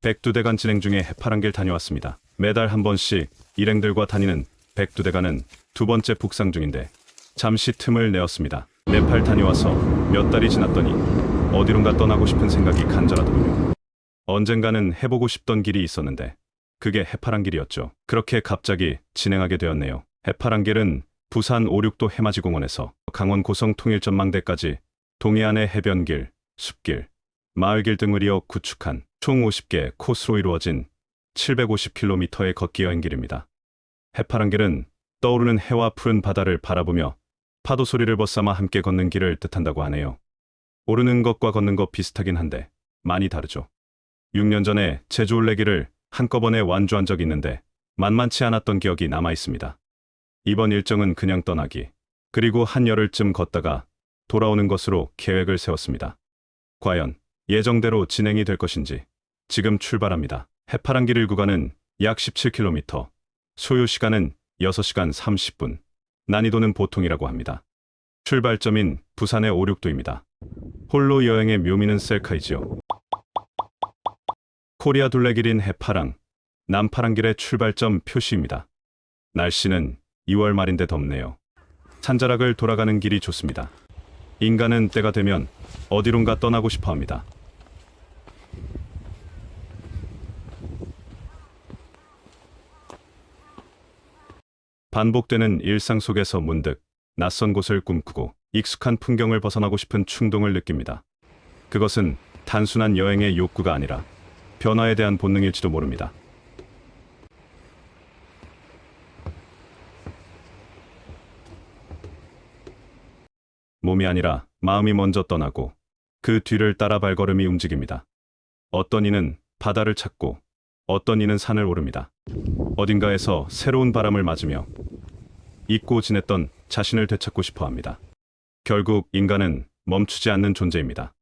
백두대간 진행 중에 해파랑길 다녀왔습니다. 매달 한 번씩 일행들과 다니는 백두대간은 두 번째 북상 중인데 잠시 틈을 내었습니다. 네팔 다녀와서 몇 달이 지났더니 어디론가 떠나고 싶은 생각이 간절하더군요. 언젠가는 해보고 싶던 길이 있었는데 그게 해파랑길이었죠. 그렇게 갑자기 진행하게 되었네요. 해파랑길은 부산 오륙도 해맞이공원에서 강원 고성 통일전망대까지 동해안의 해변길, 숲길, 마을길 등을 이어 구축한 총 50개 코스로 이루어진 750km의 걷기 여행길입니다. 해파랑길은 떠오르는 해와 푸른 바다를 바라보며 파도 소리를 벗삼아 함께 걷는 길을 뜻한다고 하네요. 오르는 것과 걷는 것 비슷하긴 한데 많이 다르죠. 6년 전에 제주 올레길을 한꺼번에 완주한 적이 있는데 만만치 않았던 기억이 남아 있습니다. 이번 일정은 그냥 떠나기, 그리고 한 열흘쯤 걷다가 돌아오는 것으로 계획을 세웠습니다. 과연 예정대로 진행이 될 것인지 지금 출발합니다. 해파랑길 1구간은 약 17km, 소요 시간은 6시간 30분, 난이도는 보통이라고 합니다. 출발점인 부산의 오륙도입니다. 홀로 여행의 묘미는 셀카이지요. 코리아 둘레길인 해파랑, 남파랑길의 출발점 표시입니다. 날씨는 2월 말인데 덥네요. 산자락을 돌아가는 길이 좋습니다. 인간은 때가 되면 어디론가 떠나고 싶어 합니다. 반복되는 일상 속에서 문득 낯선 곳을 꿈꾸고 익숙한 풍경을 벗어나고 싶은 충동을 느낍니다. 그것은 단순한 여행의 욕구가 아니라 변화에 대한 본능일지도 모릅니다. 몸이 아니라 마음이 먼저 떠나고 그 뒤를 따라 발걸음이 움직입니다. 어떤 이는 바다를 찾고 어떤 이는 산을 오릅니다. 어딘가에서 새로운 바람을 맞으며 잊고 지냈던 자신을 되찾고 싶어 합니다. 결국 인간은 멈추지 않는 존재입니다.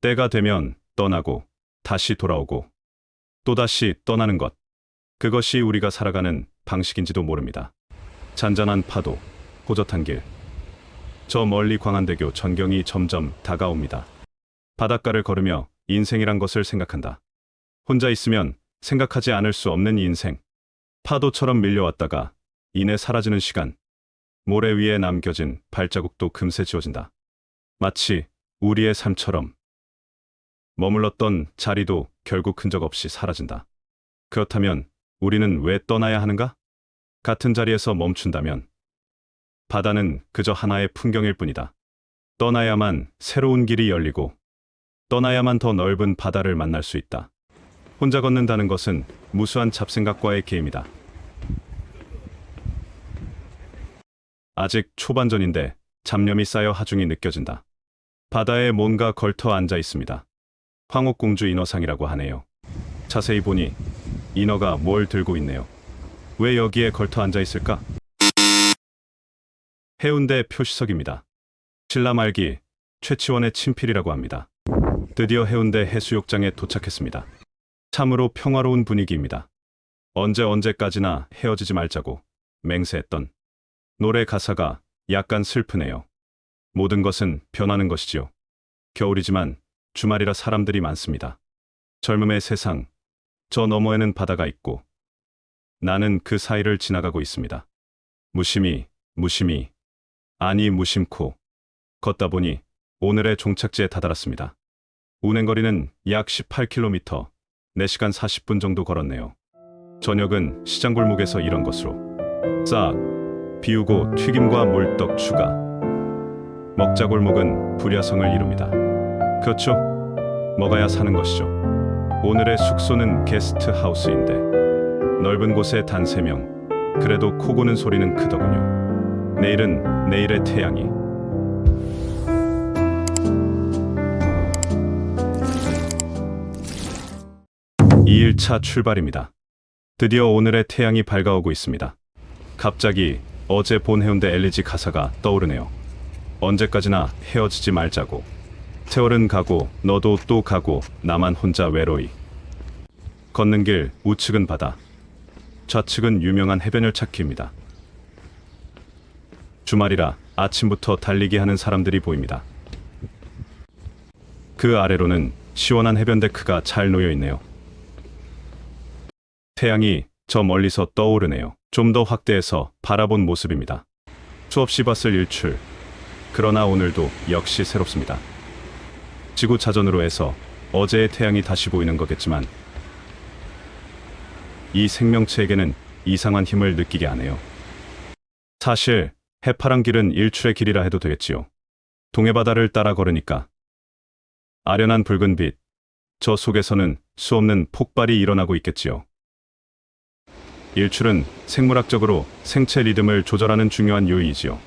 때가 되면 떠나고 다시 돌아오고 또다시 떠나는 것. 그것이 우리가 살아가는 방식인지도 모릅니다. 잔잔한 파도, 호젓한 길. 저 멀리 광안대교 전경이 점점 다가옵니다. 바닷가를 걸으며 인생이란 것을 생각한다. 혼자 있으면 생각하지 않을 수 없는 인생. 파도처럼 밀려왔다가 이내 사라지는 시간. 모래 위에 남겨진 발자국도 금세 지워진다. 마치 우리의 삶처럼. 머물렀던 자리도 결국 흔적 없이 사라진다. 그렇다면 우리는 왜 떠나야 하는가? 같은 자리에서 멈춘다면 바다는 그저 하나의 풍경일 뿐이다. 떠나야만 새로운 길이 열리고 떠나야만 더 넓은 바다를 만날 수 있다. 혼자 걷는다는 것은 무수한 잡생각과의 게임이다. 아직 초반전인데 잡념이 쌓여 하중이 느껴진다. 바다에 뭔가 걸터 앉아 있습니다. 황옥공주 인어상이라고 하네요. 자세히 보니 인어가 뭘 들고 있네요. 왜 여기에 걸터 앉아 있을까? 해운대 표시석입니다. 신라 말기 최치원의 친필이라고 합니다. 드디어 해운대 해수욕장에 도착했습니다. 참으로 평화로운 분위기입니다. 언제까지나 헤어지지 말자고 맹세했던 노래 가사가 약간 슬프네요. 모든 것은 변하는 것이지요. 겨울이지만 주말이라 사람들이 많습니다. 젊음의 세상, 저 너머에는 바다가 있고 나는 그 사이를 지나가고 있습니다. 무심히, 아니 무심코 걷다 보니 오늘의 종착지에 다다랐습니다. 운행거리는 약 18km, 4시간 40분 정도 걸었네요. 저녁은 시장골목에서 이런 것으로 싹 비우고 튀김과 물떡 추가. 먹자골목은 불야성을 이룹니다. 그렇죠. 먹어야 사는 것이죠. 오늘의 숙소는 게스트하우스인데 넓은 곳에 단 3명. 그래도 코 고는 소리는 크더군요. 내일은 내일의 태양이. 2일차 출발입니다. 드디어 오늘의 태양이 밝아오고 있습니다. 갑자기 어제 본 해운대 엘리지 가사가 떠오르네요. 언제까지나 헤어지지 말자고. 세월은 가고 너도 또 가고 나만 혼자 외로이. 걷는 길 우측은 바다, 좌측은 유명한 해변을 찾기입니다. 주말이라 아침부터 달리기 하는 사람들이 보입니다. 그 아래로는 시원한 해변 데크가 잘 놓여 있네요. 태양이 저 멀리서 떠오르네요. 좀 더 확대해서 바라본 모습입니다. 수없이 봤을 일출. 그러나 오늘도 역시 새롭습니다. 지구 자전으로 해서 어제의 태양이 다시 보이는 거겠지만 이 생명체에게는 이상한 힘을 느끼게 하네요. 사실 해파란 길은 일출의 길이라 해도 되겠지요. 동해바다를 따라 걸으니까 아련한 붉은 빛, 저 속에서는 수없는 폭발이 일어나고 있겠지요. 일출은 생물학적으로 생체 리듬을 조절하는 중요한 요인이지요.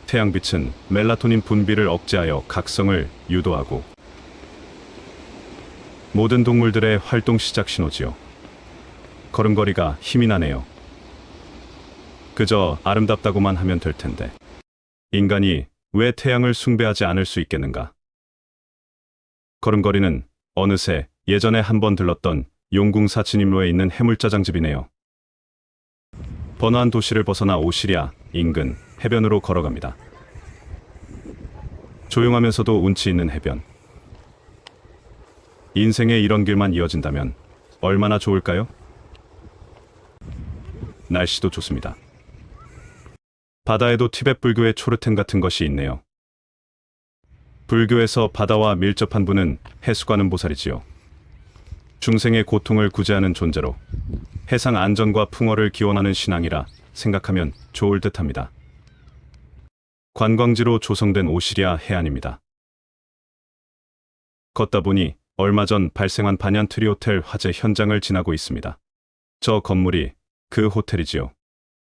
태양빛은 멜라토닌 분비를 억제하여 각성을 유도하고 모든 동물들의 활동 시작 신호지요. 걸음걸이가 힘이 나네요. 그저 아름답다고만 하면 될 텐데 인간이 왜 태양을 숭배하지 않을 수 있겠는가? 걸음걸이는 어느새 예전에 한번 들렀던 용궁사 진입로에 있는 해물짜장집이네요. 번화한 도시를 벗어나 오시리아 인근 해변으로 걸어갑니다. 조용하면서도 운치 있는 해변. 인생에 이런 길만 이어진다면 얼마나 좋을까요? 날씨도 좋습니다. 바다에도 티베트 불교의 초르텐 같은 것이 있네요. 불교에서 바다와 밀접한 분은 해수관은 보살이지요. 중생의 고통을 구제하는 존재로 해상 안전과 풍어를 기원하는 신앙이라 생각하면 좋을 듯합니다. 관광지로 조성된 오시리아 해안입니다. 걷다 보니 얼마 전 발생한 반얀 트리 호텔 화재 현장을 지나고 있습니다. 저 건물이 그 호텔이지요.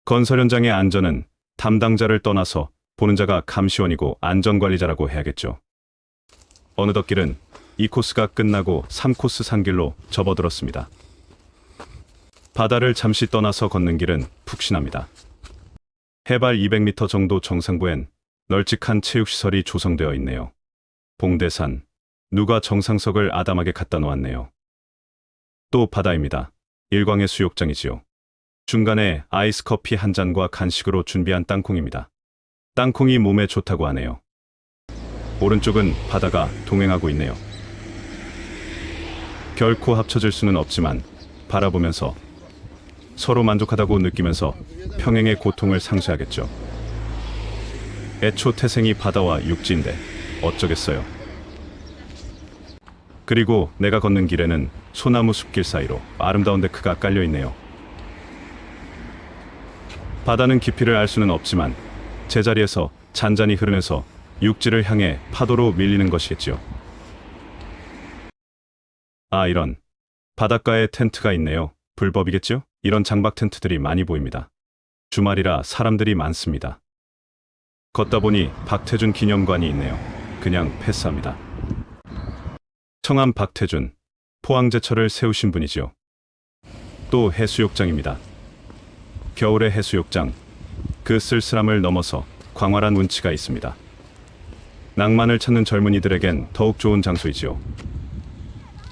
건설 현장의 안전은 담당자를 떠나서 보는 자가 감시원이고 안전관리자라고 해야겠죠. 어느덧 길은 2코스가 끝나고 3코스 산길로 접어들었습니다. 바다를 잠시 떠나서 걷는 길은 푹신합니다. 해발 200m 정도 정상부엔 널찍한 체육시설이 조성되어 있네요. 봉대산, 누가 정상석을 아담하게 갖다 놓았네요. 또 바다입니다. 일광의 수욕장이지요. 중간에 아이스 커피 한 잔과 간식으로 준비한 땅콩입니다. 땅콩이 몸에 좋다고 하네요. 오른쪽은 바다가 동행하고 있네요. 결코 합쳐질 수는 없지만 바라보면서 서로 만족하다고 느끼면서 평행의 고통을 상쇄하겠죠. 애초 태생이 바다와 육지인데 어쩌겠어요. 그리고 내가 걷는 길에는 소나무 숲길 사이로 아름다운 데크가 깔려있네요. 바다는 깊이를 알 수는 없지만 제자리에서 잔잔히 흐르면서 육지를 향해 파도로 밀리는 것이겠지요. 아, 이런. 바닷가에 텐트가 있네요. 불법이겠죠? 이런 장박 텐트들이 많이 보입니다. 주말이라 사람들이 많습니다. 걷다 보니 박태준 기념관이 있네요. 그냥 패스합니다. 청암 박태준, 포항제철을 세우신 분이지요. 또 해수욕장입니다. 겨울의 해수욕장, 그 쓸쓸함을 넘어서 광활한 운치가 있습니다. 낭만을 찾는 젊은이들에겐 더욱 좋은 장소이지요.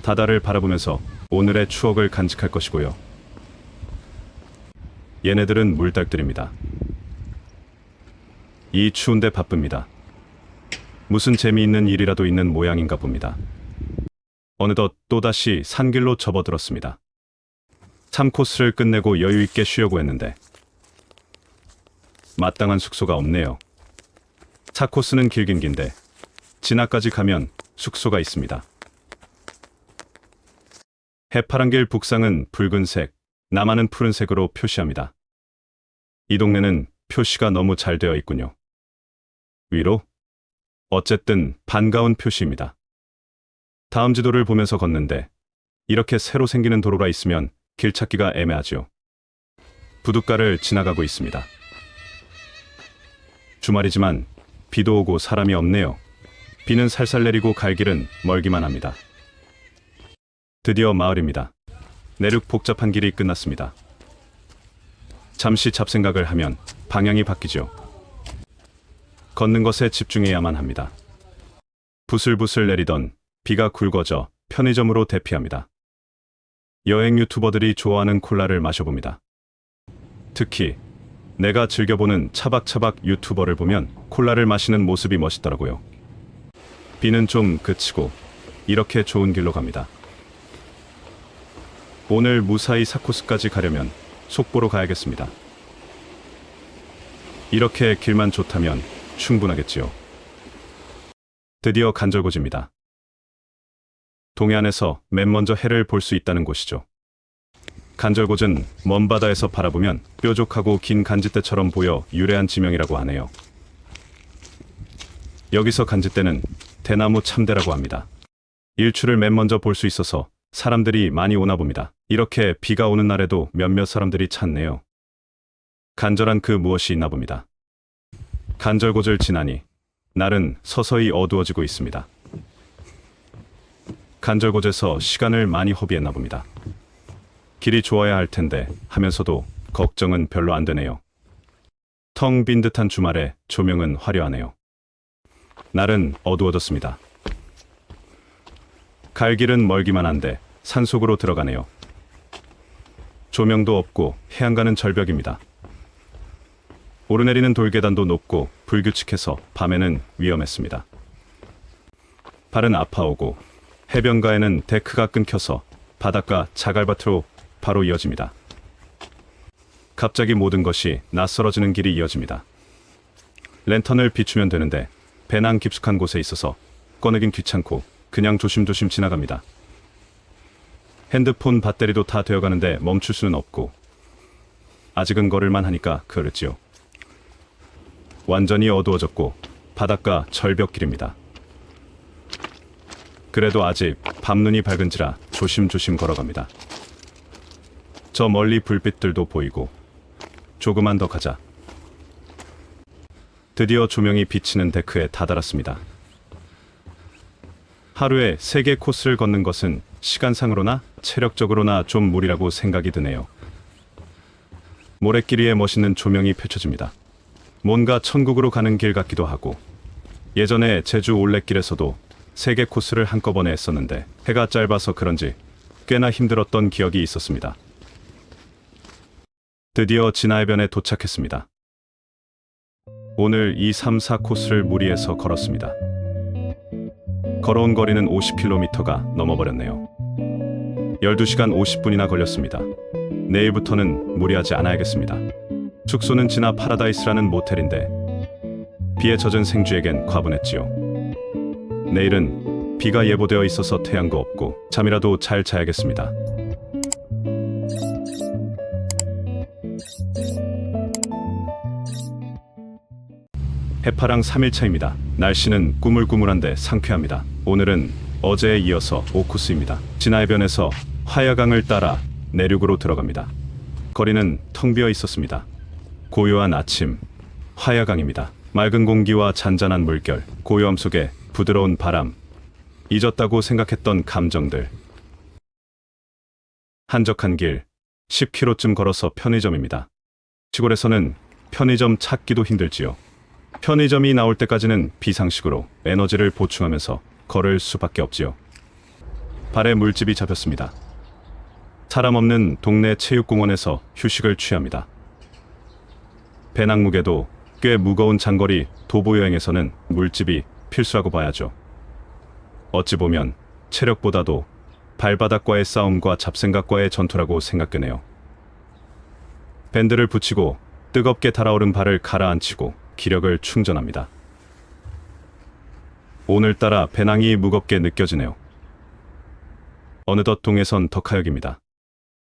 바다를 바라보면서 오늘의 추억을 간직할 것이고요. 얘네들은 물닭들입니다. 이 추운데 바쁩니다. 무슨 재미있는 일이라도 있는 모양인가 봅니다. 어느덧 또다시 산길로 접어들었습니다. 3코스를 끝내고 여유있게 쉬려고 했는데 마땅한 숙소가 없네요. 4코스는 길긴 긴데 진화까지 가면 숙소가 있습니다. 해파란 길 북상은 붉은색, 남한은 푸른색으로 표시합니다. 이 동네는 표시가 너무 잘 되어 있군요. 위로? 어쨌든 반가운 표시입니다. 다음 지도를 보면서 걷는데 이렇게 새로 생기는 도로가 있으면 길 찾기가 애매하죠. 부둣가를 지나가고 있습니다. 주말이지만 비도 오고 사람이 없네요. 비는 살살 내리고 갈 길은 멀기만 합니다. 드디어 마을입니다. 내륙 복잡한 길이 끝났습니다. 잠시 잡생각을 하면 방향이 바뀌죠. 걷는 것에 집중해야만 합니다. 부슬부슬 내리던 비가 굵어져 편의점으로 대피합니다. 여행 유튜버들이 좋아하는 콜라를 마셔봅니다. 특히 내가 즐겨보는 차박차박 유튜버를 보면 콜라를 마시는 모습이 멋있더라고요. 비는 좀 그치고 이렇게 좋은 길로 갑니다. 오늘 무사히 4코스까지 가려면 속보로 가야겠습니다. 이렇게 길만 좋다면 충분하겠지요. 드디어 간절곶입니다. 동해안에서 맨 먼저 해를 볼 수 있다는 곳이죠. 간절곶은 먼 바다에서 바라보면 뾰족하고 긴 간짓대처럼 보여 유래한 지명이라고 하네요. 여기서 간짓대는 대나무 참대라고 합니다. 일출을 맨 먼저 볼 수 있어서 사람들이 많이 오나 봅니다. 이렇게 비가 오는 날에도 몇몇 사람들이 찾네요. 간절한 그 무엇이 있나 봅니다. 간절곶을 지나니 날은 서서히 어두워지고 있습니다. 간절곶에서 시간을 많이 허비했나 봅니다. 길이 좋아야 할 텐데 하면서도 걱정은 별로 안 되네요. 텅 빈 듯한 주말에 조명은 화려하네요. 날은 어두워졌습니다. 갈 길은 멀기만 한데 산속으로 들어가네요. 조명도 없고 해안가는 절벽입니다. 오르내리는 돌계단도 높고 불규칙해서 밤에는 위험했습니다. 발은 아파오고 해변가에는 데크가 끊겨서 바닷가 자갈밭으로 바로 이어집니다. 갑자기 모든 것이 낯설어지는 길이 이어집니다. 랜턴을 비추면 되는데 배낭 깊숙한 곳에 있어서 꺼내긴 귀찮고 그냥 조심조심 지나갑니다. 핸드폰 배터리도 다 되어가는데 멈출 수는 없고 아직은 걸을만 하니까 그렇지요. 완전히 어두워졌고 바닷가 절벽길입니다. 그래도 아직 밤눈이 밝은지라 조심조심 걸어갑니다. 저 멀리 불빛들도 보이고 조금만 더 가자. 드디어 조명이 비치는 데크에 다다랐습니다. 하루에 3개 코스를 걷는 것은 시간상으로나 체력적으로나 좀 무리라고 생각이 드네요. 모래길 위에 멋있는 조명이 펼쳐집니다. 뭔가 천국으로 가는 길 같기도 하고 예전에 제주 올레길에서도 3개 코스를 한꺼번에 했었는데 해가 짧아서 그런지 꽤나 힘들었던 기억이 있었습니다. 드디어 진화해변에 도착했습니다. 오늘 2, 3, 4코스를 무리해서 걸었습니다. 걸어온 거리는 50km가 넘어버렸네요. 12시간 50분이나 걸렸습니다. 내일부터는 무리하지 않아야겠습니다. 숙소는 진화 파라다이스라는 모텔인데 비에 젖은 생쥐에겐 과분했지요. 내일은 비가 예보되어 있어서 태양도 없고 잠이라도 잘 자야겠습니다. 해파랑 3일차입니다. 날씨는 꾸물꾸물한데 상쾌합니다. 오늘은 어제에 이어서 5코스입니다. 진화해변에서 화야강을 따라 내륙으로 들어갑니다. 거리는 텅 비어 있었습니다. 고요한 아침, 화야강입니다. 맑은 공기와 잔잔한 물결, 고요함 속에 부드러운 바람, 잊었다고 생각했던 감정들. 한적한 길, 10km쯤 걸어서 편의점입니다. 시골에서는 편의점 찾기도 힘들지요. 편의점이 나올 때까지는 비상식으로 에너지를 보충하면서 걸을 수밖에 없지요. 발에 물집이 잡혔습니다. 사람 없는 동네 체육공원에서 휴식을 취합니다. 배낭 무게도 꽤 무거운 장거리 도보 여행에서는 물집이 필수라고 봐야죠. 어찌 보면 체력보다도 발바닥과의 싸움과 잡생각과의 전투라고 생각되네요. 밴드를 붙이고 뜨겁게 달아오른 발을 가라앉히고 기력을 충전합니다. 오늘따라 배낭이 무겁게 느껴지네요. 어느덧 동해선 덕하역입니다.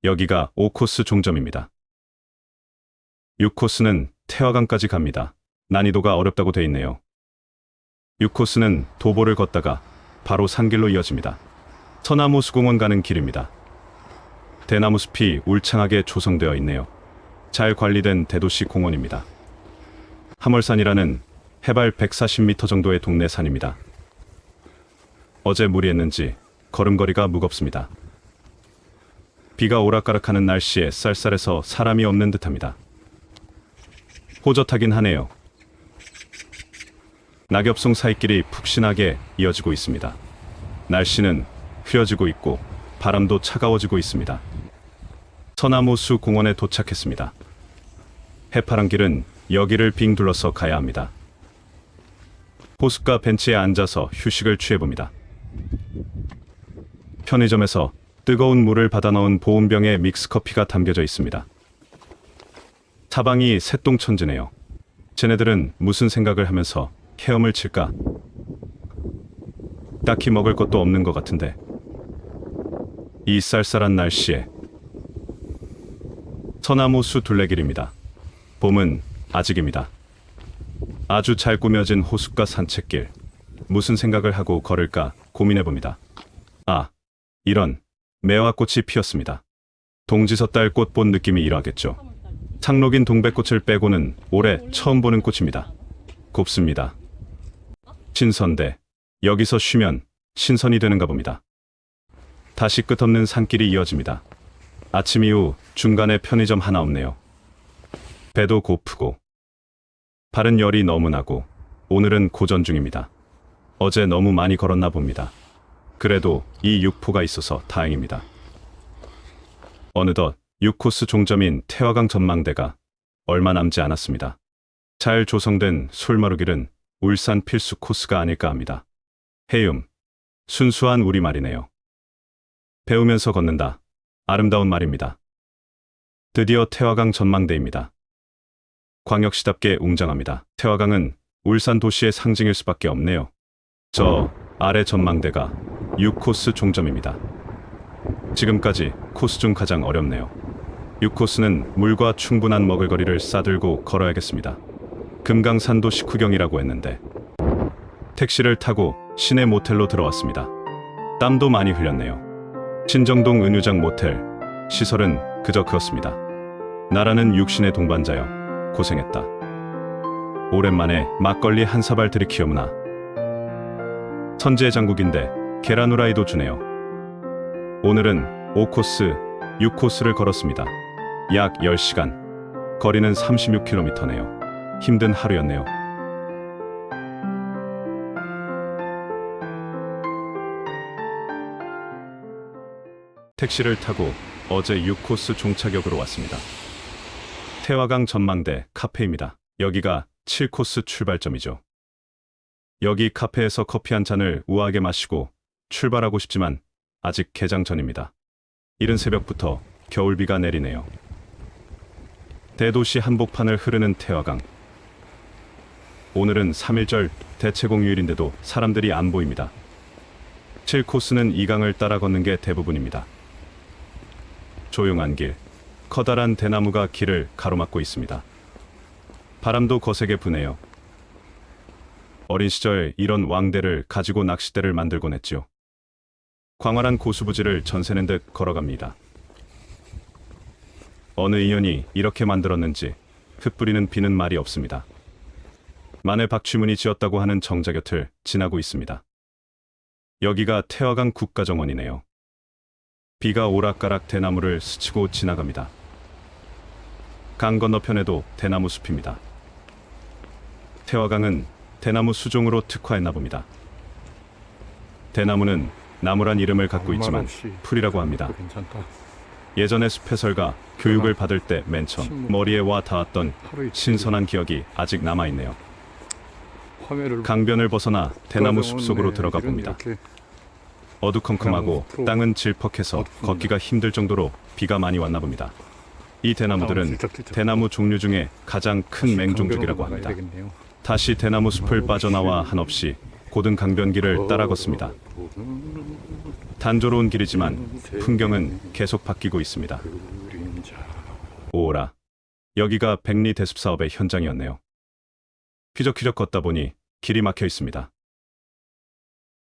여기가 5코스 종점입니다. 6코스는 태화강까지 갑니다. 난이도가 어렵다고 돼 있네요. 6코스는 도보를 걷다가 바로 산길로 이어집니다. 서나무 수공원 가는 길입니다. 대나무 숲이 울창하게 조성되어 있네요. 잘 관리된 대도시 공원입니다. 함월산이라는 해발 140m 정도의 동네 산입니다. 어제 무리했는지 걸음걸이가 무겁습니다. 비가 오락가락하는 날씨에 쌀쌀해서 사람이 없는 듯합니다. 호젓하긴 하네요. 낙엽송 사이길이 푹신하게 이어지고 있습니다. 날씨는 흐려지고 있고 바람도 차가워지고 있습니다. 서나무 수 공원에 도착했습니다. 해파란 길은 여기를 빙 둘러서 가야 합니다. 호숫가 벤치에 앉아서 휴식을 취해봅니다. 편의점에서 뜨거운 물을 받아 넣은 보온병에 믹스커피가 담겨져 있습니다. 사방이 새똥천지네요. 쟤네들은 무슨 생각을 하면서 헤엄을 칠까? 딱히 먹을 것도 없는 것 같은데. 이 쌀쌀한 날씨에 서나무 수 둘레길입니다. 봄은 아직입니다. 아주 잘 꾸며진 호숫가 산책길. 무슨 생각을 하고 걸을까 고민해봅니다. 아, 이런 매화꽃이 피었습니다. 동지섣달 꽃 본 느낌이 이러하겠죠. 상록인 동백꽃을 빼고는 올해 처음 보는 꽃입니다. 곱습니다. 신선대. 여기서 쉬면 신선이 되는가 봅니다. 다시 끝없는 산길이 이어집니다. 아침 이후 중간에 편의점 하나 없네요. 배도 고프고 발은 열이 너무 나고 오늘은 고전 중입니다. 어제 너무 많이 걸었나 봅니다. 그래도 이 육포가 있어서 다행입니다. 어느덧 6코스 종점인 태화강 전망대가 얼마 남지 않았습니다. 잘 조성된 솔마루길은 울산 필수 코스가 아닐까 합니다. 해움, 순수한 우리말이네요. 배우면서 걷는다. 아름다운 말입니다. 드디어 태화강 전망대입니다. 광역시답게 웅장합니다. 태화강은 울산 도시의 상징일 수밖에 없네요. 저 아래 전망대가 6코스 종점입니다. 지금까지 코스 중 가장 어렵네요. 6코스는 물과 충분한 먹을거리를 싸들고 걸어야겠습니다. 금강산도 식후경이라고 했는데 택시를 타고 시내 모텔로 들어왔습니다. 땀도 많이 흘렸네요. 신정동 은유장 모텔. 시설은 그저 그렇습니다. 나라는 육신의 동반자여 고생했다. 오랜만에 막걸리 한 사발 들이키어무나. 천지의 장국인데 계란 후라이도 주네요. 오늘은 5코스, 6코스를 걸었습니다. 약 10시간. 거리는 36km네요. 힘든 하루였네요. 택시를 타고 어제 6코스 종착역으로 왔습니다. 태화강 전망대 카페입니다. 여기가 7코스 출발점이죠. 여기 카페에서 커피 한 잔을 우아하게 마시고 출발하고 싶지만 아직 개장 전입니다. 이른 새벽부터 겨울비가 내리네요. 대도시 한복판을 흐르는 태화강. 오늘은 3.1절 대체공휴일인데도 사람들이 안 보입니다. 7코스는 이 강을 따라 걷는 게 대부분입니다. 조용한 길, 커다란 대나무가 길을 가로막고 있습니다. 바람도 거세게 부네요. 어린 시절 이런 왕대를 가지고 낚싯대를 만들곤 했지요. 광활한 고수부지를 전세낸 듯 걸어갑니다. 어느 인연이 이렇게 만들었는지 흩뿌리는 비는 말이 없습니다. 만해 박쥐문이 지었다고 하는 정자 곁을 지나고 있습니다. 여기가 태화강 국가정원이네요. 비가 오락가락 대나무를 스치고 지나갑니다. 강 건너편에도 대나무 숲입니다. 태화강은 대나무 수종으로 특화했나 봅니다. 대나무는 나무란 이름을 갖고 있지만 풀이라고 합니다. 예전에 숲해설가 교육을 받을 때 맨 처음 머리에 와 닿았던 신선한 기억이 아직 남아있네요. 강변을 벗어나 대나무 숲속으로 들어가 봅니다. 어두컴컴하고 땅은 질퍽해서 걷기가 힘들 정도로 비가 많이 왔나 봅니다. 이 대나무들은 대나무 종류 중에 가장 큰 맹종족이라고 합니다. 다시 대나무 숲을 빠져나와 한없이 고든 강변길을 따라 걷습니다. 단조로운 길이지만 풍경은 계속 바뀌고 있습니다. 오라, 여기가 백리 대숲 사업의 현장이었네요. 휘적휘적 걷다 보니 길이 막혀 있습니다.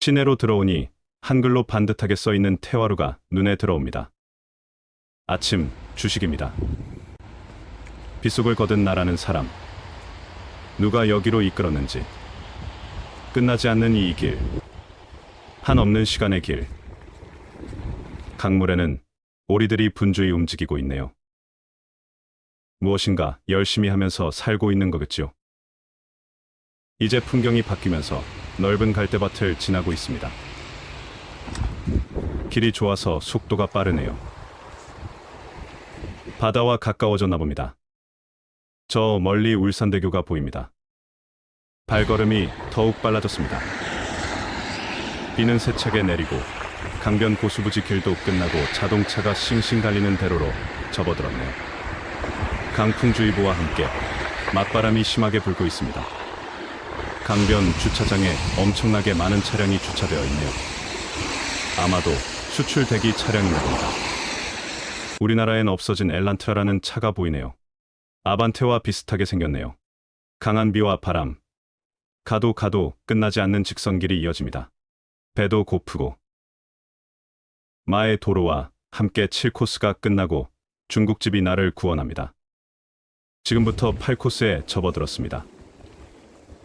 시내로 들어오니 한글로 반듯하게 써있는 태화루가 눈에 들어옵니다. 아침 주식입니다. 빗속을 거듭 나라는 사람. 누가 여기로 이끌었는지. 끝나지 않는 이 길. 한없는 시간의 길. 강물에는 오리들이 분주히 움직이고 있네요. 무엇인가 열심히 하면서 살고 있는 거겠죠. 이제 풍경이 바뀌면서 넓은 갈대밭을 지나고 있습니다. 길이 좋아서 속도가 빠르네요. 바다와 가까워졌나 봅니다. 저 멀리 울산대교가 보입니다. 발걸음이 더욱 빨라졌습니다. 비는 세차게 내리고 강변 고수부지 길도 끝나고 자동차가 싱싱 달리는 대로로 접어들었네요. 강풍주의보와 함께 맞바람이 심하게 불고 있습니다. 강변 주차장에 엄청나게 많은 차량이 주차되어 있네요. 아마도 수출 대기 차량인가 봅니다. 우리나라엔 없어진 엘란트라라는 차가 보이네요. 아반떼와 비슷하게 생겼네요. 강한 비와 바람, 가도 끝나지 않는 직선길이 이어집니다. 배도 고프고 마의 도로와 함께 7코스가 끝나고 중국집이 나를 구원합니다. 지금부터 8코스에 접어들었습니다.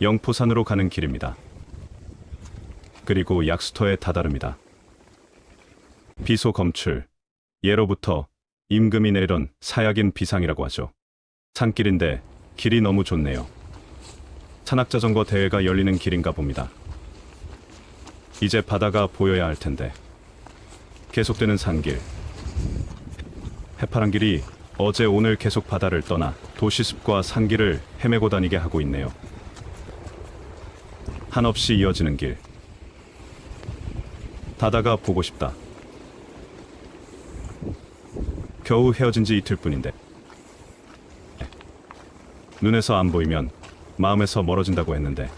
영포산으로 가는 길입니다. 그리고 약수터에 다다릅니다. 비소 검출, 예로부터 임금이 내리던 사약인 비상이라고 하죠. 산길인데 길이 너무 좋네요. 산악자전거 대회가 열리는 길인가 봅니다. 이제 바다가 보여야 할 텐데 계속되는 산길. 해파란 길이 어제 오늘 계속 바다를 떠나 도시숲과 산길을 헤매고 다니게 하고 있네요. 한없이 이어지는 길. 바다가 보고 싶다. 겨우 헤어진 지 이틀뿐인데 눈에서 안 보이면 마음에서 멀어진다고 했는데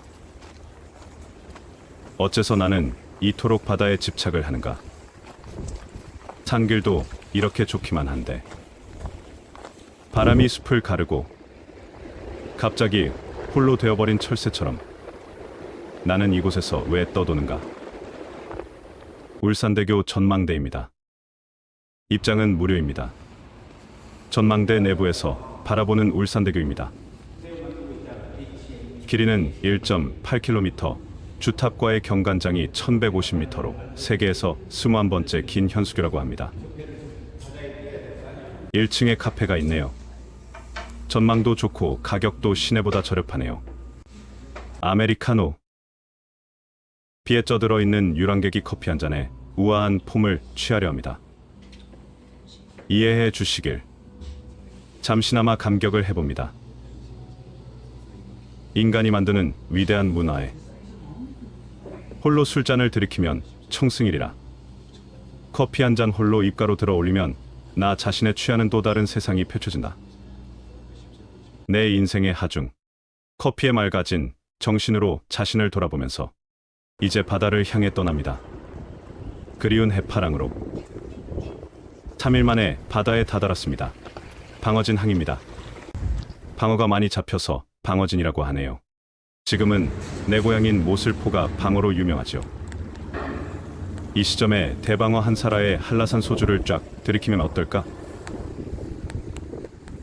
어째서 나는 이토록 바다에 집착을 하는가. 산길도 이렇게 좋기만 한데 바람이 숲을 가르고 갑자기 홀로 되어버린 철새처럼 나는 이곳에서 왜 떠도는가. 울산대교 전망대입니다. 입장은 무료입니다. 전망대 내부에서 바라보는 울산대교입니다. 길이는 1.8km, 주탑과의 경관장이 1150m로 세계에서 21번째 긴 현수교라고 합니다. 1층에 카페가 있네요. 전망도 좋고 가격도 시내보다 저렴하네요. 아메리카노. 비에 쪄들어 있는 유랑객이 커피 한 잔에 우아한 폼을 취하려 합니다. 이해해 주시길. 잠시나마 감격을 해봅니다. 인간이 만드는 위대한 문화에 홀로 술잔을 들이키면 청승이리라. 커피 한 잔 홀로 입가로 들어 올리면 나 자신에 취하는 또 다른 세상이 펼쳐진다. 내 인생의 하중. 커피에 맑아진 정신으로 자신을 돌아보면서 이제 바다를 향해 떠납니다. 그리운 해파랑으로. 3일 만에 바다에 다다랐습니다. 방어진 항입니다. 방어가 많이 잡혀서 방어진이라고 하네요. 지금은 내 고향인 모슬포가 방어로 유명하죠. 이 시점에 대방어 한 사라에 한라산 소주를 쫙 들이키면 어떨까?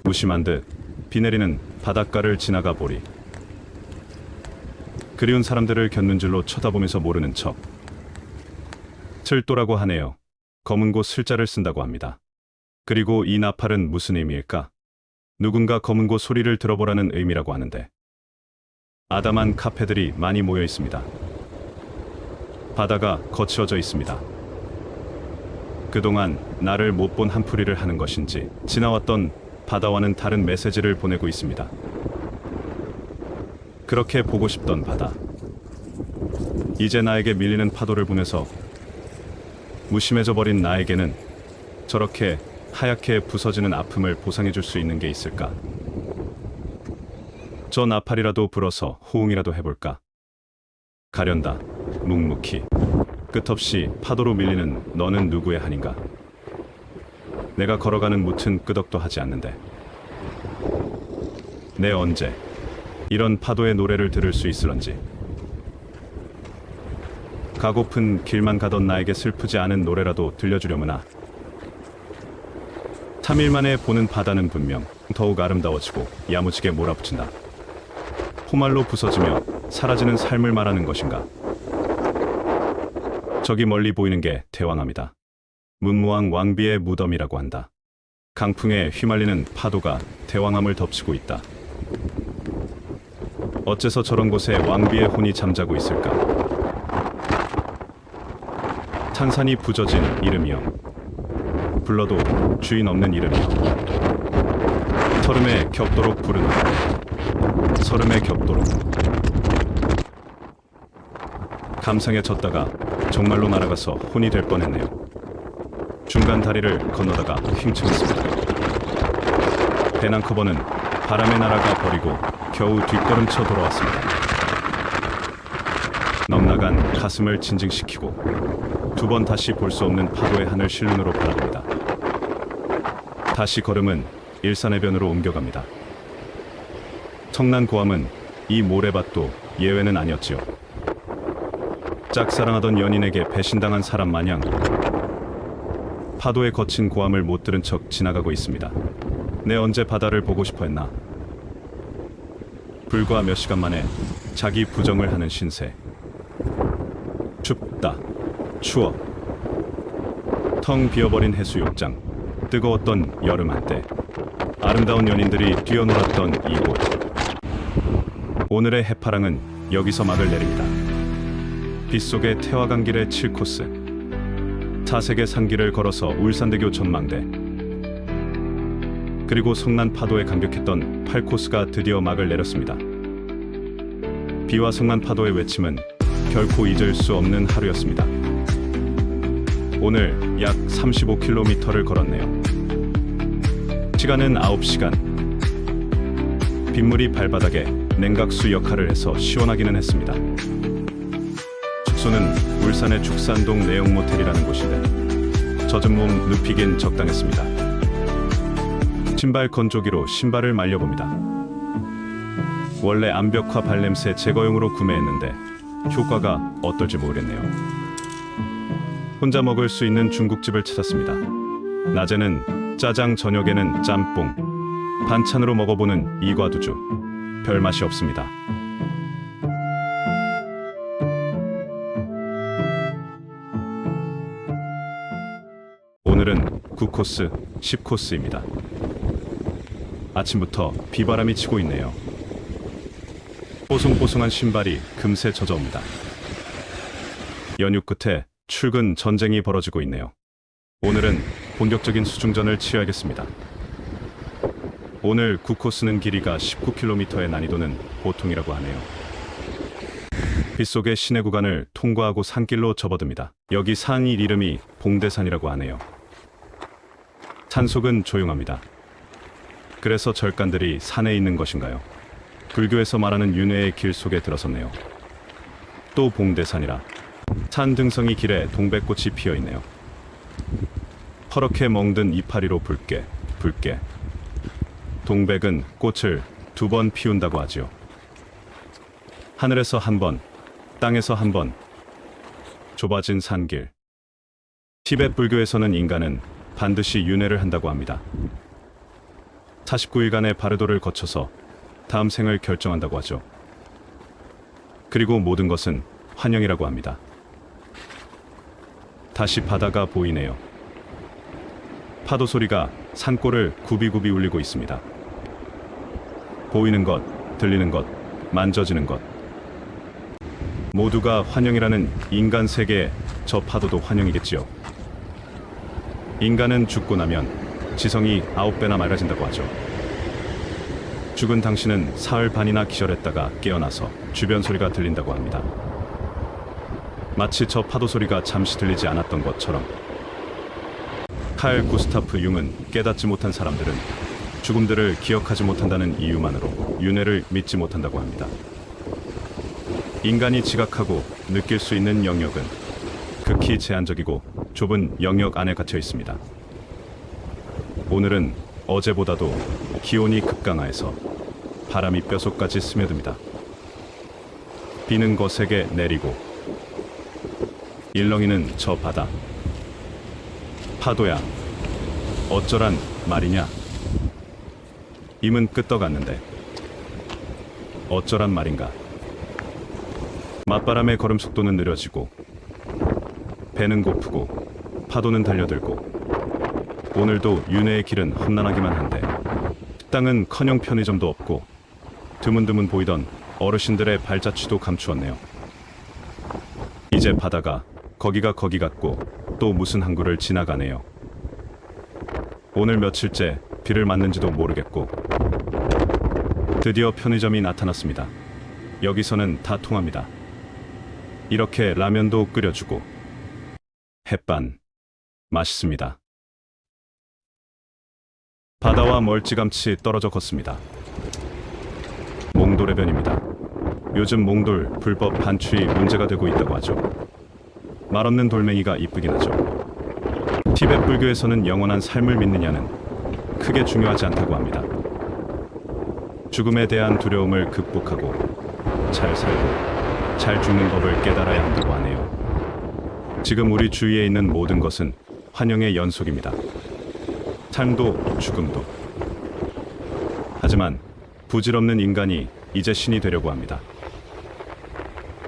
무심한 듯 비 내리는 바닷가를 지나가 보리. 그리운 사람들을 곁눈 질로 쳐다보면서 모르는 척. 슬도라고 하네요. 검은 곳 슬자를 쓴다고 합니다. 그리고 이 나팔은 무슨 의미일까? 누군가 검은 곳 소리를 들어보라는 의미라고 하는데 아담한 카페들이 많이 모여 있습니다. 바다가 거칠어져 있습니다. 그동안 나를 못 본 한풀이를 하는 것인지 지나왔던 바다와는 다른 메시지를 보내고 있습니다. 그렇게 보고 싶던 바다. 이제 나에게 밀리는 파도를 보면서 무심해져 버린 나에게는 저렇게 하얗게 부서지는 아픔을 보상해 줄 수 있는 게 있을까? 저 나팔이라도 불어서 호응이라도 해볼까? 가련다, 묵묵히. 끝없이 파도로 밀리는 너는 누구의 한인가? 내가 걸어가는 무튼 끄덕도 하지 않는데 내 언제 이런 파도의 노래를 들을 수 있을런지. 가고픈 길만 가던 나에게 슬프지 않은 노래라도 들려주려무나. 3일 만에 보는 바다는 분명 더욱 아름다워지고 야무지게 몰아붙인다. 포말로 부서지며 사라지는 삶을 말하는 것인가? 저기 멀리 보이는 게 대왕암이다. 문무왕 왕비의 무덤이라고 한다. 강풍에 휘말리는 파도가 대왕암을 덮치고 있다. 어째서 저런 곳에 왕비의 혼이 잠자고 있을까? 탄산이 부져진 이름이여. 불러도 주인 없는 이름이여. 서름에 겹도록 부르는 서름에 겹도록. 감상에 젖다가 정말로 날아가서 혼이 될 뻔했네요. 중간 다리를 건너다가 휘청했습니다. 벤앙커버는 바람에 날아가 버리고 겨우 뒷걸음쳐 돌아왔습니다. 넉나간 가슴을 진징시키고 두 번 다시 볼 수 없는 파도의 하늘 실눈으로 바라봅니다. 다시 걸음은 일산해변으로 옮겨갑니다. 청난 고함은 이 모래밭도 예외는 아니었지요. 짝사랑하던 연인에게 배신당한 사람 마냥 파도의 거친 고함을 못 들은 척 지나가고 있습니다. 내 언제 바다를 보고 싶어 했나. 불과 몇 시간 만에 자기 부정을 하는 신세. 춥다. 추워. 텅 비어버린 해수욕장. 뜨거웠던 여름 한때. 아름다운 연인들이 뛰어놀았던 이곳. 오늘의 해파랑은 여기서 막을 내립니다. 빗속의 태화강 길의 7코스. 타색의 산길을 걸어서 울산대교 전망대. 그리고 성난 파도에 감격했던 8코스가 드디어 막을 내렸습니다. 비와 성난 파도의 외침은 결코 잊을 수 없는 하루였습니다. 오늘 약 35km를 걸었네요. 시간은 9시간. 빗물이 발바닥에 냉각수 역할을 해서 시원하기는 했습니다. 숙소는 울산의 축산동 내용 모텔이라는 곳인데 젖은 몸 눕히긴 적당했습니다. 신발 건조기로 신발을 말려봅니다. 원래 암벽화 발냄새 제거용으로 구매했는데 효과가 어떨지 모르겠네요. 혼자 먹을 수 있는 중국집을 찾았습니다. 낮에는 짜장, 저녁에는 짬뽕. 반찬으로 먹어보는 이과두주. 별 맛이 없습니다. 오늘은 9코스, 10코스입니다. 아침부터 비바람이 치고 있네요. 뽀송뽀송한 신발이 금세 젖어옵니다. 연휴 끝에 출근 전쟁이 벌어지고 있네요. 오늘은 본격적인 수중전을 치러야겠습니다. 오늘 9코스는 길이가 19km의 난이도는 보통이라고 하네요. 빗속의 시내 구간을 통과하고 산길로 접어듭니다. 여기 산 이름이 봉대산이라고 하네요. 산속은 조용합니다. 그래서 절간들이 산에 있는 것인가요? 불교에서 말하는 윤회의 길 속에 들어섰네요. 또 봉대산이라 산 등성이 길에 동백꽃이 피어있네요. 퍼렇게 멍든 이파리로 붉게 붉게. 동백은 꽃을 2번 피운다고 하지요. 하늘에서 1번, 땅에서 1번. 좁아진 산길. 티베트 불교에서는 인간은 반드시 윤회를 한다고 합니다. 49일간의 바르도를 거쳐서 다음 생을 결정한다고 하죠. 그리고 모든 것은 환영이라고 합니다. 다시 바다가 보이네요. 파도 소리가 산골을 굽이굽이 울리고 있습니다. 보이는 것, 들리는 것, 만져지는 것. 모두가 환영이라는 인간 세계에 저 파도도 환영이겠지요. 인간은 죽고 나면 지성이 9배나 맑아진다고 하죠. 죽은 당신은 사흘 반이나 기절했다가 깨어나서 주변 소리가 들린다고 합니다. 마치 저 파도 소리가 잠시 들리지 않았던 것처럼. 칼 구스타프 융은 깨닫지 못한 사람들은 죽음들을 기억하지 못한다는 이유만으로 윤회를 믿지 못한다고 합니다. 인간이 지각하고 느낄 수 있는 영역은 극히 제한적이고 좁은 영역 안에 갇혀 있습니다. 오늘은 어제보다도 기온이 급강하여서 바람이 뼛속까지 스며듭니다. 비는 거세게 내리고 일렁이는 저 바다. 파도야, 어쩌란 말이냐? 임은 끄떡았는데 어쩌란 말인가? 맞바람의 걸음 속도는 느려지고 배는 고프고 파도는 달려들고 오늘도 윤회의 길은 험난하기만 한데 식당은커녕 편의점도 없고 드문드문 보이던 어르신들의 발자취도 감추었네요. 이제 바다가 거기가 거기 같고 또 무슨 항구를 지나가네요. 오늘 며칠째 비를 맞는지도 모르겠고 드디어 편의점이 나타났습니다. 여기서는 다 통합니다. 이렇게 라면도 끓여주고 햇반. 맛있습니다. 바다와 멀찌감치 떨어져 걷습니다. 몽돌 해변입니다. 요즘 몽돌 불법 반취 문제가 되고 있다고 하죠. 말 없는 돌멩이가 이쁘긴 하죠. 티베트 불교에서는 영원한 삶을 믿느냐는 크게 중요하지 않다고 합니다. 죽음에 대한 두려움을 극복하고 잘 살고 잘 죽는 법을 깨달아야 한다고 하네요. 지금 우리 주위에 있는 모든 것은 환영의 연속입니다. 삶도 죽음도. 하지만 부질없는 인간이 이제 신이 되려고 합니다.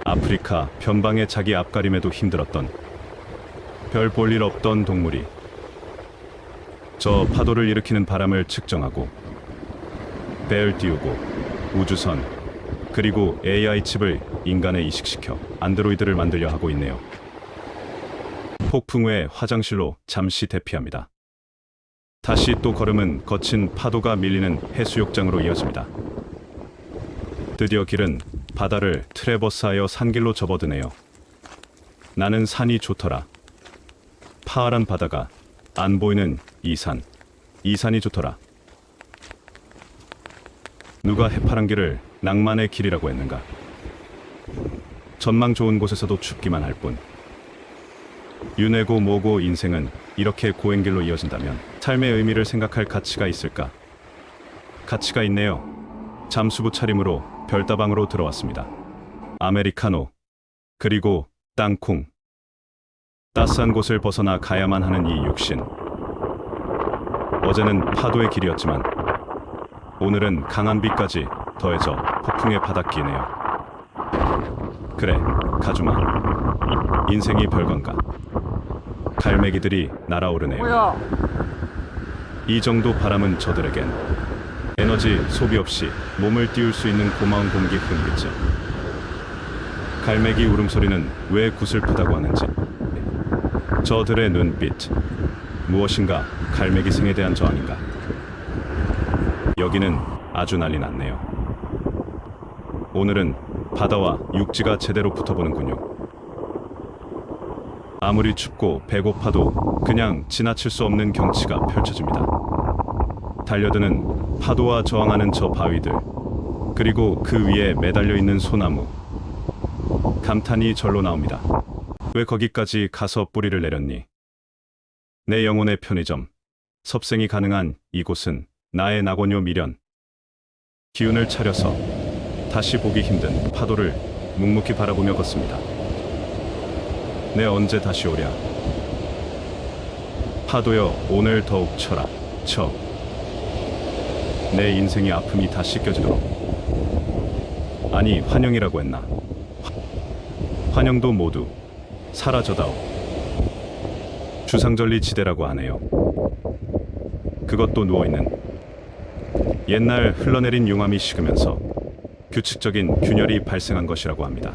아프리카 변방의 자기 앞가림에도 힘들었던 별 볼 일 없던 동물이 저 파도를 일으키는 바람을 측정하고 배를 띄우고 우주선 그리고 AI 칩을 인간에 이식시켜 안드로이드를 만들려 하고 있네요. 폭풍 후에 화장실로 잠시 대피합니다. 다시 또 걸음은 거친 파도가 밀리는 해수욕장으로 이어집니다. 드디어 길은 바다를 트래버스하여 산길로 접어드네요. 나는 산이 좋더라. 파란 바다가 안 보이는 이 산이 좋더라. 누가 해파란 길을 낭만의 길이라고 했는가? 전망 좋은 곳에서도 춥기만 할 뿐. 윤회고 뭐고 인생은 이렇게 고행길로 이어진다면 삶의 의미를 생각할 가치가 있을까? 가치가 있네요. 잠수부 차림으로 별다방으로 들어왔습니다. 아메리카노, 그리고 땅콩. 따스한 곳을 벗어나 가야만 하는 이 육신. 어제는 파도의 길이었지만 오늘은 강한 비까지 더해져 폭풍의 바닷길이네요. 그래, 가주마. 인생이 별건가? 갈매기들이 날아오르네요. 이 정도 바람은 저들에겐 에너지 소비 없이 몸을 띄울 수 있는 고마운 공기 흐르겠죠. 갈매기 울음소리는 왜 구슬프다고 하는지. 저들의 눈빛, 무엇인가 갈매기 생에 대한 저항인가. 여기는 아주 난리 났네요. 오늘은 바다와 육지가 제대로 붙어보는군요. 아무리 춥고 배고파도 그냥 지나칠 수 없는 경치가 펼쳐집니다. 달려드는 파도와 저항하는 저 바위들, 그리고 그 위에 매달려 있는 소나무. 감탄이 절로 나옵니다. 왜 거기까지 가서 뿌리를 내렸니? 내 영혼의 편의점, 섭생이 가능한 이곳은 나의 낙원요 미련. 기운을 차려서 다시 보기 힘든 파도를 묵묵히 바라보며 걷습니다. 내 언제 다시 오랴? 파도여 오늘 더욱 쳐라, 쳐. 내 인생의 아픔이 다 씻겨지도록. 아니, 환영이라고 했나? 환영도 모두 사라져다오. 주상절리 지대라고 하네요. 그것도 누워있는 옛날 흘러내린 용암이 식으면서 규칙적인 균열이 발생한 것이라고 합니다.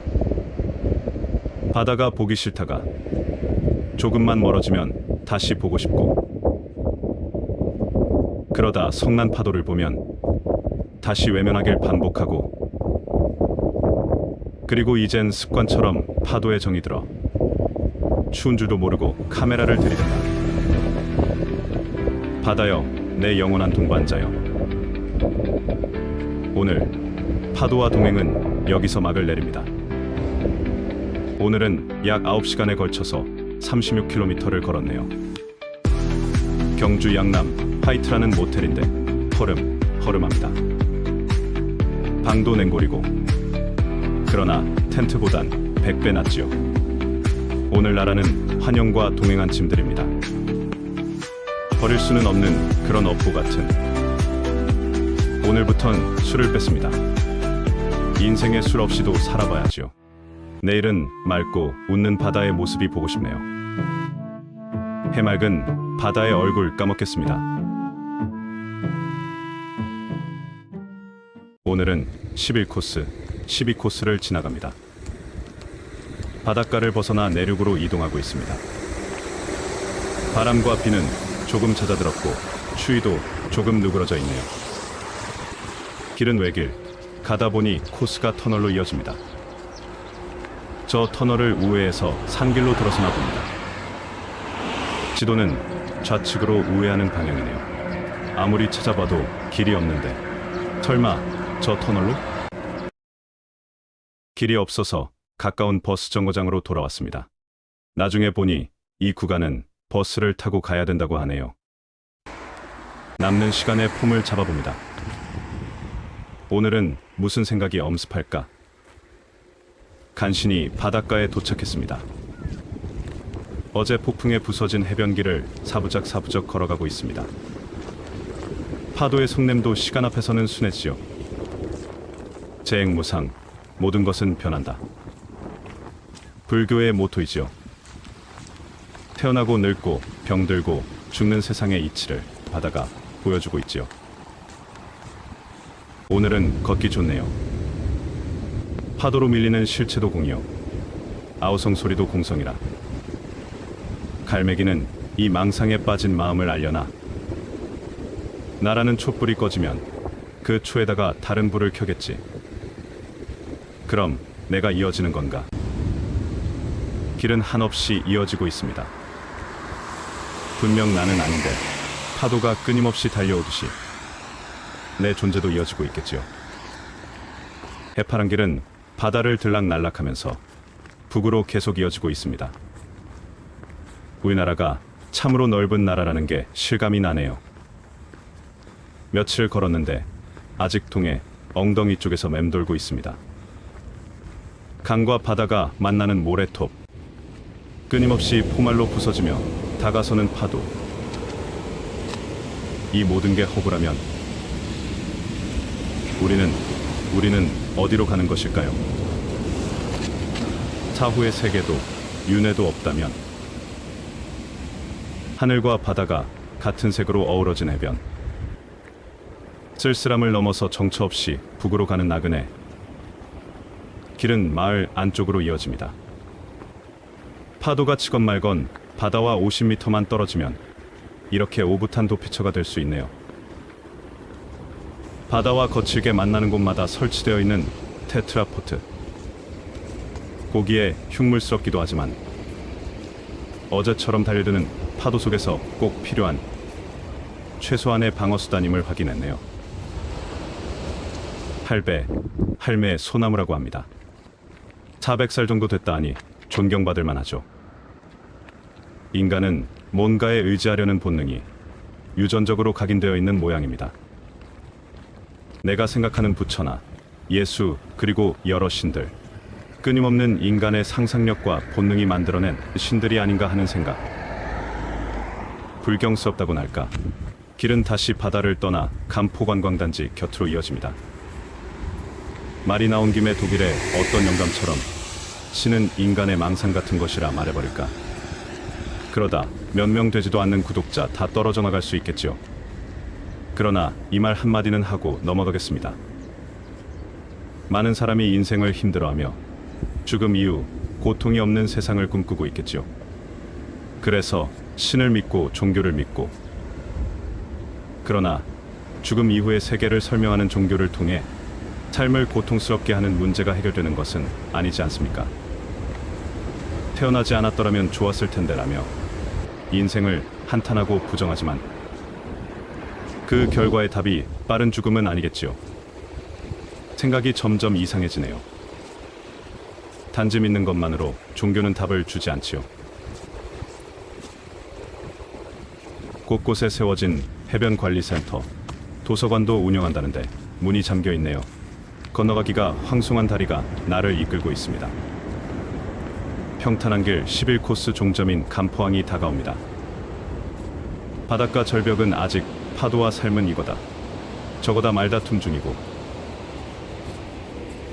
바다가 보기 싫다가 조금만 멀어지면 다시 보고 싶고, 그러다 성난 파도를 보면 다시 외면하길 반복하고, 그리고 이젠 습관처럼 파도에 정이 들어 추운 줄도 모르고 카메라를 들이댄다. 바다여, 내 영원한 동반자여. 오늘 파도와 동행은 여기서 막을 내립니다. 오늘은 약 9시간에 걸쳐서 36km를 걸었네요. 경주 양남 화이트라는 모텔인데 허름합니다. 방도 냉골이고, 그러나 텐트보단 100배 낫지요. 오늘 나라는 환영과 동행한 짐들입니다. 버릴 수는 없는 그런 업보 같은. 오늘부턴 술을 뺐습니다. 인생에 술 없이도 살아봐야지요. 내일은 맑고 웃는 바다의 모습이 보고 싶네요. 해맑은 바다의 얼굴 까먹겠습니다. 오늘은 11코스, 12코스를 지나갑니다. 바닷가를 벗어나 내륙으로 이동하고 있습니다. 바람과 비는 조금 잦아들었고 추위도 조금 누그러져 있네요. 길은 외길, 가다 보니 코스가 터널로 이어집니다. 저 터널을 우회해서 산길로 들어서나 봅니다. 지도는 좌측으로 우회하는 방향이네요. 아무리 찾아봐도 길이 없는데 설마 저 터널로? 길이 없어서 가까운 버스 정거장으로 돌아왔습니다. 나중에 보니 이 구간은 버스를 타고 가야 된다고 하네요. 남는 시간에 폼을 잡아봅니다. 오늘은 무슨 생각이 엄습할까? 간신히 바닷가에 도착했습니다. 어제 폭풍에 부서진 해변길을 사부작 걸어가고 있습니다. 파도의 속냄도 시간 앞에서는 순했지요. 재행무상, 모든 것은 변한다. 불교의 모토이지요. 태어나고 늙고 병들고 죽는 세상의 이치를 바다가 보여주고 있지요. 오늘은 걷기 좋네요. 파도로 밀리는 실체도 공이요, 아우성 소리도 공성이라. 갈매기는 이 망상에 빠진 마음을 알려나. 나라는 촛불이 꺼지면 그 초에다가 다른 불을 켜겠지. 그럼 내가 이어지는 건가? 길은 한없이 이어지고 있습니다. 분명 나는 아닌데 파도가 끊임없이 달려오듯이 내 존재도 이어지고 있겠지요. 해파란 길은 바다를 들락날락하면서 북으로 계속 이어지고 있습니다. 우리나라가 참으로 넓은 나라라는 게 실감이 나네요. 며칠 걸었는데 아직 동해 엉덩이 쪽에서 맴돌고 있습니다. 강과 바다가 만나는 모래톱, 끊임없이 포말로 부서지며 다가서는 파도. 이 모든 게 허구라면 우리는 어디로 가는 것일까요? 사후의 세계도 윤회도 없다면, 하늘과 바다가 같은 색으로 어우러진 해변, 쓸쓸함을 넘어서 정처 없이 북으로 가는 나그네. 길은 마을 안쪽으로 이어집니다. 파도가 치건 말건 바다와 50m만 떨어지면 이렇게 오붓한 도피처가 될 수 있네요. 바다와 거칠게 만나는 곳마다 설치되어 있는 테트라포트. 보기에 흉물스럽기도 하지만 어제처럼 달려드는 파도 속에서 꼭 필요한 최소한의 방어수단임을 확인했네요. 할매 소나무라고 합니다. 400살 정도 됐다 하니 존경받을 만하죠. 인간은 뭔가에 의지하려는 본능이 유전적으로 각인되어 있는 모양입니다. 내가 생각하는 부처나 예수, 그리고 여러 신들, 끊임없는 인간의 상상력과 본능이 만들어낸 신들이 아닌가 하는 생각. 불경스럽다고나 할까? 길은 다시 바다를 떠나 감포관광단지 곁으로 이어집니다. 말이 나온 김에 독일의 어떤 영감처럼 신은 인간의 망상 같은 것이라 말해버릴까? 그러다 몇 명 되지도 않는 구독자 다 떨어져 나갈 수 있겠죠. 그러나 이 말 한마디는 하고 넘어가겠습니다. 많은 사람이 인생을 힘들어하며 죽음 이후 고통이 없는 세상을 꿈꾸고 있겠죠. 그래서 신을 믿고 종교를 믿고, 그러나 죽음 이후의 세계를 설명하는 종교를 통해 삶을 고통스럽게 하는 문제가 해결되는 것은 아니지 않습니까? 태어나지 않았더라면 좋았을 텐데라며 인생을 한탄하고 부정하지만 그 결과의 답이 빠른 죽음은 아니겠지요. 생각이 점점 이상해지네요. 단지 믿는 것만으로 종교는 답을 주지 않지요. 곳곳에 세워진 해변관리센터, 도서관도 운영한다는데 문이 잠겨 있네요. 건너가기가 황송한 다리가 나를 이끌고 있습니다. 평탄한 길 11코스 종점인 감포항이 다가옵니다. 바닷가 절벽은 아직 파도와 삶은 이거다, 저거다 말다툼 중이고,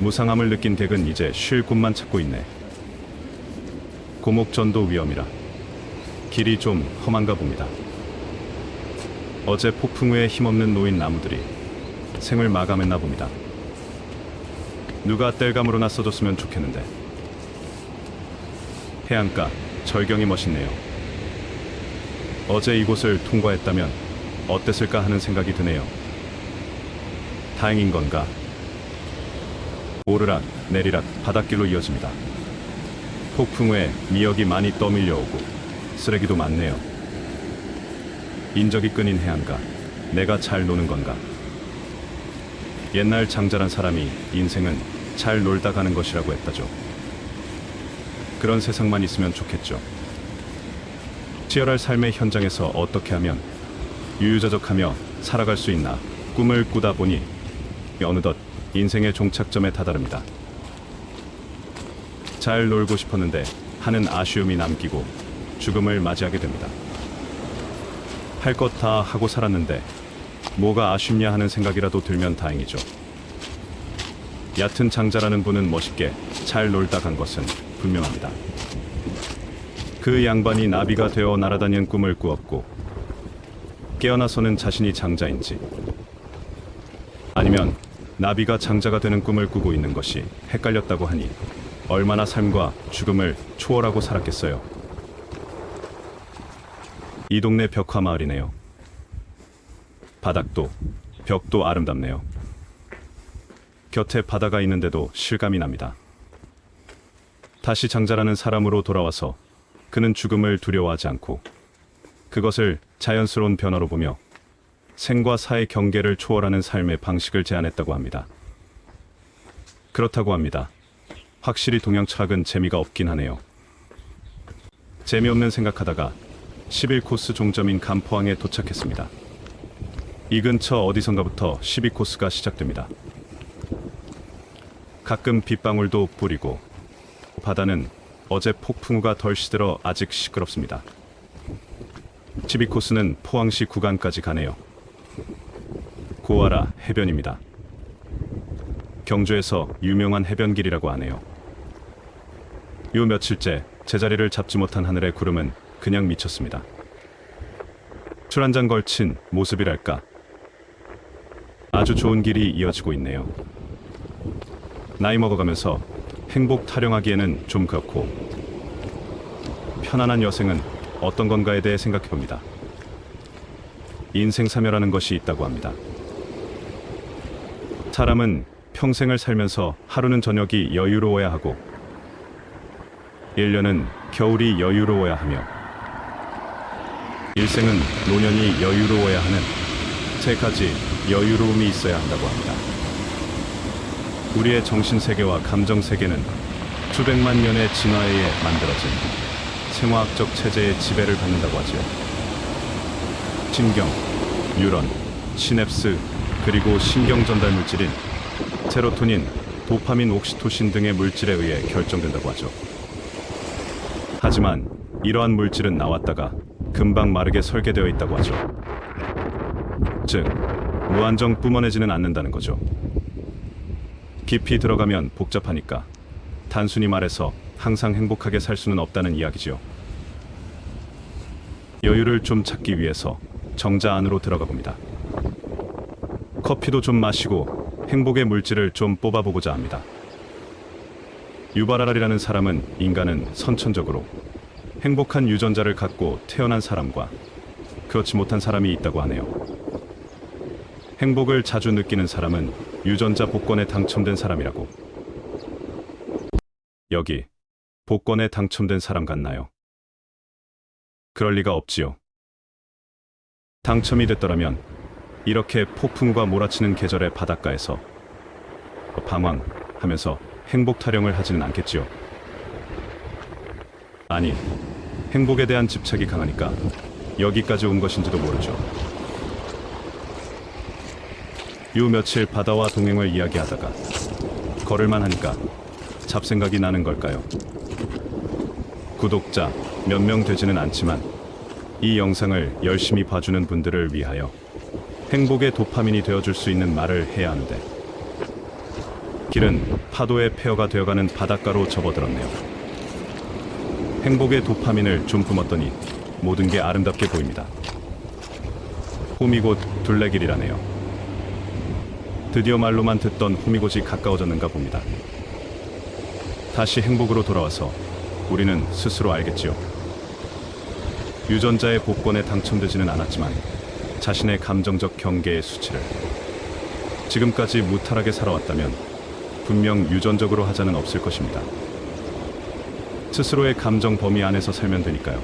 무상함을 느낀 객은 이제 쉴 곳만 찾고 있네. 고목전도 위험이라 길이 좀 험한가 봅니다. 어제 폭풍 후에 힘없는 노인 나무들이 생을 마감했나 봅니다. 누가 땔감으로나 써줬으면 좋겠는데. 해안가 절경이 멋있네요. 어제 이곳을 통과했다면 어땠을까 하는 생각이 드네요. 다행인 건가? 오르락 내리락 바닷길로 이어집니다. 폭풍 후에 미역이 많이 떠밀려오고 쓰레기도 많네요. 인적이 끊인 해안가, 내가 잘 노는 건가? 옛날 장자란 사람이 인생은 잘 놀다 가는 것이라고 했다죠. 그런 세상만 있으면 좋겠죠. 치열할 삶의 현장에서 어떻게 하면 유유자적하며 살아갈 수 있나 꿈을 꾸다 보니 어느덧 인생의 종착점에 다다릅니다. 잘 놀고 싶었는데 하는 아쉬움이 남기고 죽음을 맞이하게 됩니다. 할 것 다 하고 살았는데 뭐가 아쉽냐 하는 생각이라도 들면 다행이죠. 얕은 장자라는 분은 멋있게 잘 놀다 간 것은 분명합니다. 그 양반이 나비가 되어 날아다니는 꿈을 꾸었고 깨어나서는 자신이 장자인지 아니면 나비가 장자가 되는 꿈을 꾸고 있는 것이 헷갈렸다고 하니 얼마나 삶과 죽음을 초월하고 살았겠어요. 이 동네 벽화 마을이네요. 바닥도 벽도 아름답네요. 곁에 바다가 있는데도 실감이 납니다. 다시 장자라는 사람으로 돌아와서 그는 죽음을 두려워하지 않고 그것을 자연스러운 변화로 보며 생과 사의 경계를 초월하는 삶의 방식을 제안했다고 합니다. 그렇다고 합니다. 확실히 동양철학은 재미가 없긴 하네요. 재미없는 생각하다가 11코스 종점인 간포항에 도착했습니다. 이 근처 어디선가부터 12코스가 시작됩니다. 가끔 빗방울도 뿌리고 바다는 어제 폭풍우가 덜 시들어 아직 시끄럽습니다. 12코스는 포항시 구간까지 가네요. 고아라 해변입니다. 경주에서 유명한 해변길이라고 하네요. 요 며칠째 제자리를 잡지 못한 하늘의 구름은 그냥 미쳤습니다. 술 한 잔 걸친 모습이랄까. 아주 좋은 길이 이어지고 있네요. 나이 먹어가면서 행복 타령하기에는 좀 그렇고 편안한 여생은 어떤 건가에 대해 생각해봅니다. 인생사멸하는 것이 있다고 합니다. 사람은 평생을 살면서 하루는 저녁이 여유로워야 하고 1년은 겨울이 여유로워야 하며 일생은 노년이 여유로워야 하는 세 가지 여유로움이 있어야 한다고 합니다. 우리의 정신세계와 감정세계는 수백만 년의 진화에 의해 만들어진 생화학적 체제의 지배를 받는다고 하지요. 신경, 뉴런, 시냅스, 그리고 신경전달 물질인 세로토닌, 도파민, 옥시토신 등의 물질에 의해 결정된다고 하죠. 하지만 이러한 물질은 나왔다가 금방 마르게 설계되어 있다고 하죠. 즉, 무한정 뿜어내지는 않는다는 거죠. 깊이 들어가면 복잡하니까 단순히 말해서 항상 행복하게 살 수는 없다는 이야기지요. 여유를 좀 찾기 위해서 정자 안으로 들어가 봅니다. 커피도 좀 마시고 행복의 물질을 좀 뽑아보고자 합니다. 유발하라리라는 사람은 인간은 선천적으로 행복한 유전자를 갖고 태어난 사람과 그렇지 못한 사람이 있다고 하네요. 행복을 자주 느끼는 사람은 유전자 복권에 당첨된 사람이라고. 여기 복권에 당첨된 사람 같나요? 그럴 리가 없지요. 당첨이 됐더라면 이렇게 폭풍우가 몰아치는 계절의 바닷가에서 방황하면서 행복 타령을 하지는 않겠지요. 아니, 행복에 대한 집착이 강하니까 여기까지 온 것인지도 모르죠. 요 며칠 바다와 동행을 이야기하다가 걸을만 하니까 잡생각이 나는 걸까요? 구독자 몇 명 되지는 않지만 이 영상을 열심히 봐주는 분들을 위하여 행복의 도파민이 되어줄 수 있는 말을 해야 하는데 길은 파도의 폐허가 되어가는 바닷가로 접어들었네요. 행복의 도파민을 좀 뿜었더니 모든 게 아름답게 보입니다. 홈이 곧 둘레길이라네요. 드디어 말로만 듣던 홈이 곧이 가까워졌는가 봅니다. 다시 행복으로 돌아와서 우리는 스스로 알겠지요. 유전자의 복권에 당첨되지는 않았지만 자신의 감정적 경계의 수치를 지금까지 무탈하게 살아왔다면 분명 유전적으로 하자는 없을 것입니다. 스스로의 감정 범위 안에서 살면 되니까요.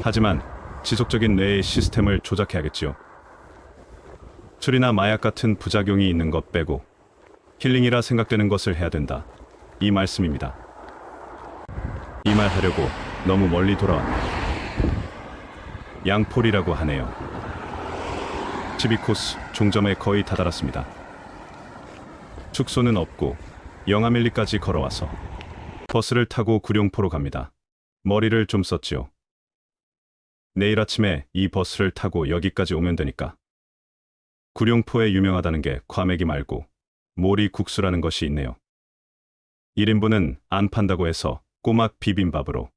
하지만 지속적인 뇌의 시스템을 조작해야겠지요. 술이나 마약 같은 부작용이 있는 것 빼고 힐링이라 생각되는 것을 해야 된다. 이 말씀입니다. 이 말 하려고 너무 멀리 돌아왔네. 양폴이라고 하네요. 12코스 종점에 거의 다다랐습니다. 숙소는 없고 영하밀리까지 걸어와서 버스를 타고 구룡포로 갑니다. 머리를 좀 썼지요. 내일 아침에 이 버스를 타고 여기까지 오면 되니까. 구룡포에 유명하다는 게 과메기 말고 모리국수라는 것이 있네요. 1인분은 안 판다고 해서 꼬막 비빔밥으로.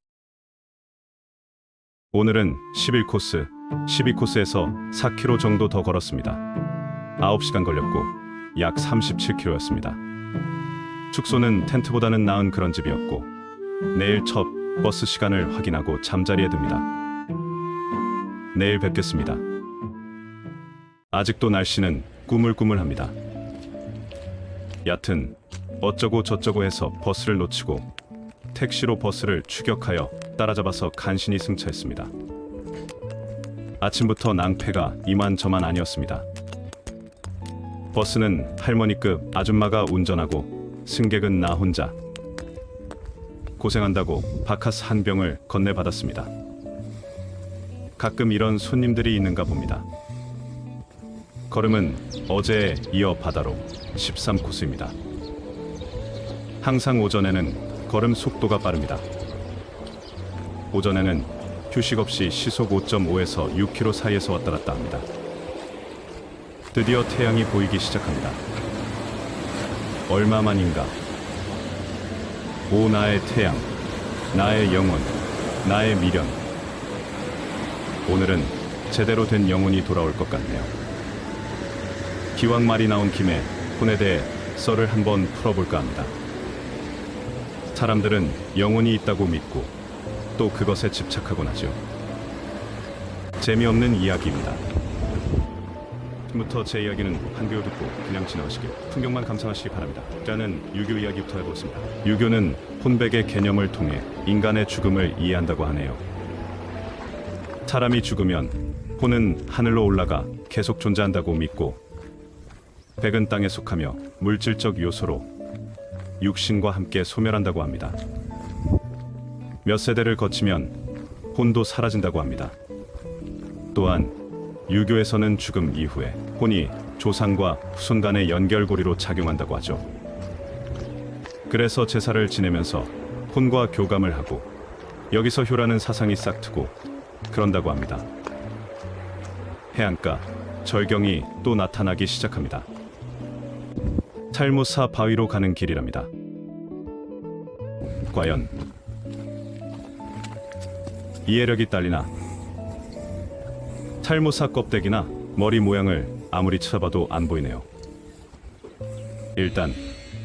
오늘은 11코스, 12코스에서 4km 정도 더 걸었습니다. 9시간 걸렸고 약 37km였습니다. 숙소는 텐트보다는 나은 그런 집이었고 내일 첫 버스 시간을 확인하고 잠자리에 듭니다. 내일 뵙겠습니다. 아직도 날씨는 꾸물꾸물합니다. 얕은 어쩌고 저쩌고 해서 버스를 놓치고 택시로 버스를 추격하여 따라잡아서 간신히 승차했습니다. 아침부터 낭패가 이만저만 아니었습니다. 버스는 할머니급 아줌마가 운전하고 승객은 나 혼자. 고생한다고 바카스 한 병을 건네받았습니다. 가끔 이런 손님들이 있는가 봅니다. 걸음은 어제에 이어 바다로 13코스입니다. 항상 오전에는 걸음 속도가 빠릅니다. 오전에는 휴식 없이 시속 5.5에서 6km 사이에서 왔다 갔다 합니다. 드디어 태양이 보이기 시작합니다. 얼마만인가. 오 나의 태양, 나의 영혼, 나의 미련. 오늘은 제대로 된 영혼이 돌아올 것 같네요. 기왕 말이 나온 김에 혼에 대해 썰을 한번 풀어볼까 합니다. 사람들은 영혼이 있다고 믿고 또 그것에 집착하곤 하죠. 재미없는 이야기입니다. 지금부터 제 이야기는 한 교요 듣고 그냥 지나가시길, 풍경만 감상하시기 바랍니다. 저는 유교 이야기부터 해보겠습니다. 유교는 혼백의 개념을 통해 인간의 죽음을 이해한다고 하네요. 사람이 죽으면 혼은 하늘로 올라가 계속 존재한다고 믿고 백은 땅에 속하며 물질적 요소로 육신과 함께 소멸한다고 합니다. 몇 세대를 거치면 혼도 사라진다고 합니다. 또한 유교에서는 죽음 이후에 혼이 조상과 후손 간의 연결고리로 작용한다고 하죠. 그래서 제사를 지내면서 혼과 교감을 하고 여기서 효라는 사상이 싹트고 그런다고 합니다. 해안가 절경이 또 나타나기 시작합니다. 탈무사 바위로 가는 길이랍니다. 과연 이해력이 딸리나? 탈무사 껍데기나 머리 모양을 아무리 쳐봐도 안 보이네요. 일단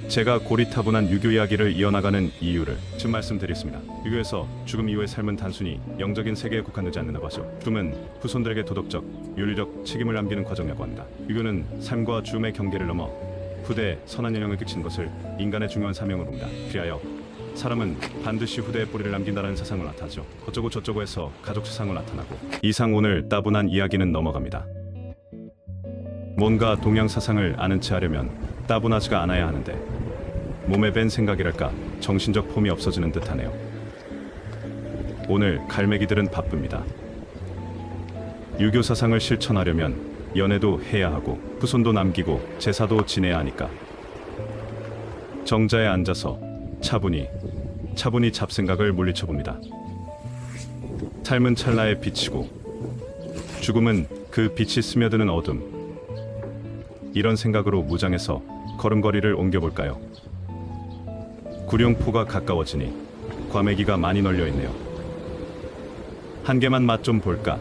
제가 고리타분한 유교 이야기를 이어나가는 이유를 지금 말씀드리겠습니다. 유교에서 죽음 이후의 삶은 단순히 영적인 세계에 국한되지 않는다고 하죠. 죽음은 후손들에게 도덕적, 윤리적 책임을 남기는 과정이라고 합니다. 유교는 삶과 죽음의 경계를 넘어 후대에 선한 영향을 끼치는 것을 인간의 중요한 사명으로 봅니다. 그리하여 사람은 반드시 후대에 뿌리를 남긴다는 사상을 나타나죠. 어쩌고 저쩌고 해서 가족 세상으로 나타나고. 이상 오늘 따분한 이야기는 넘어갑니다. 뭔가 동양 사상을 아는 체 하려면 따분하지가 않아야 하는데 몸에 밴 생각이랄까 정신적 폼이 없어지는 듯하네요. 오늘 갈매기들은 바쁩니다. 유교 사상을 실천하려면 연애도 해야 하고 후손도 남기고 제사도 지내야 하니까 정자에 앉아서 차분히 잡생각을 물리쳐봅니다. 삶은 찰나에 비치고 죽음은 그 빛이 스며드는 어둠. 이런 생각으로 무장해서 걸음걸이를 옮겨볼까요? 구룡포가 가까워지니 과메기가 많이 널려있네요. 한 개만 맛 좀 볼까?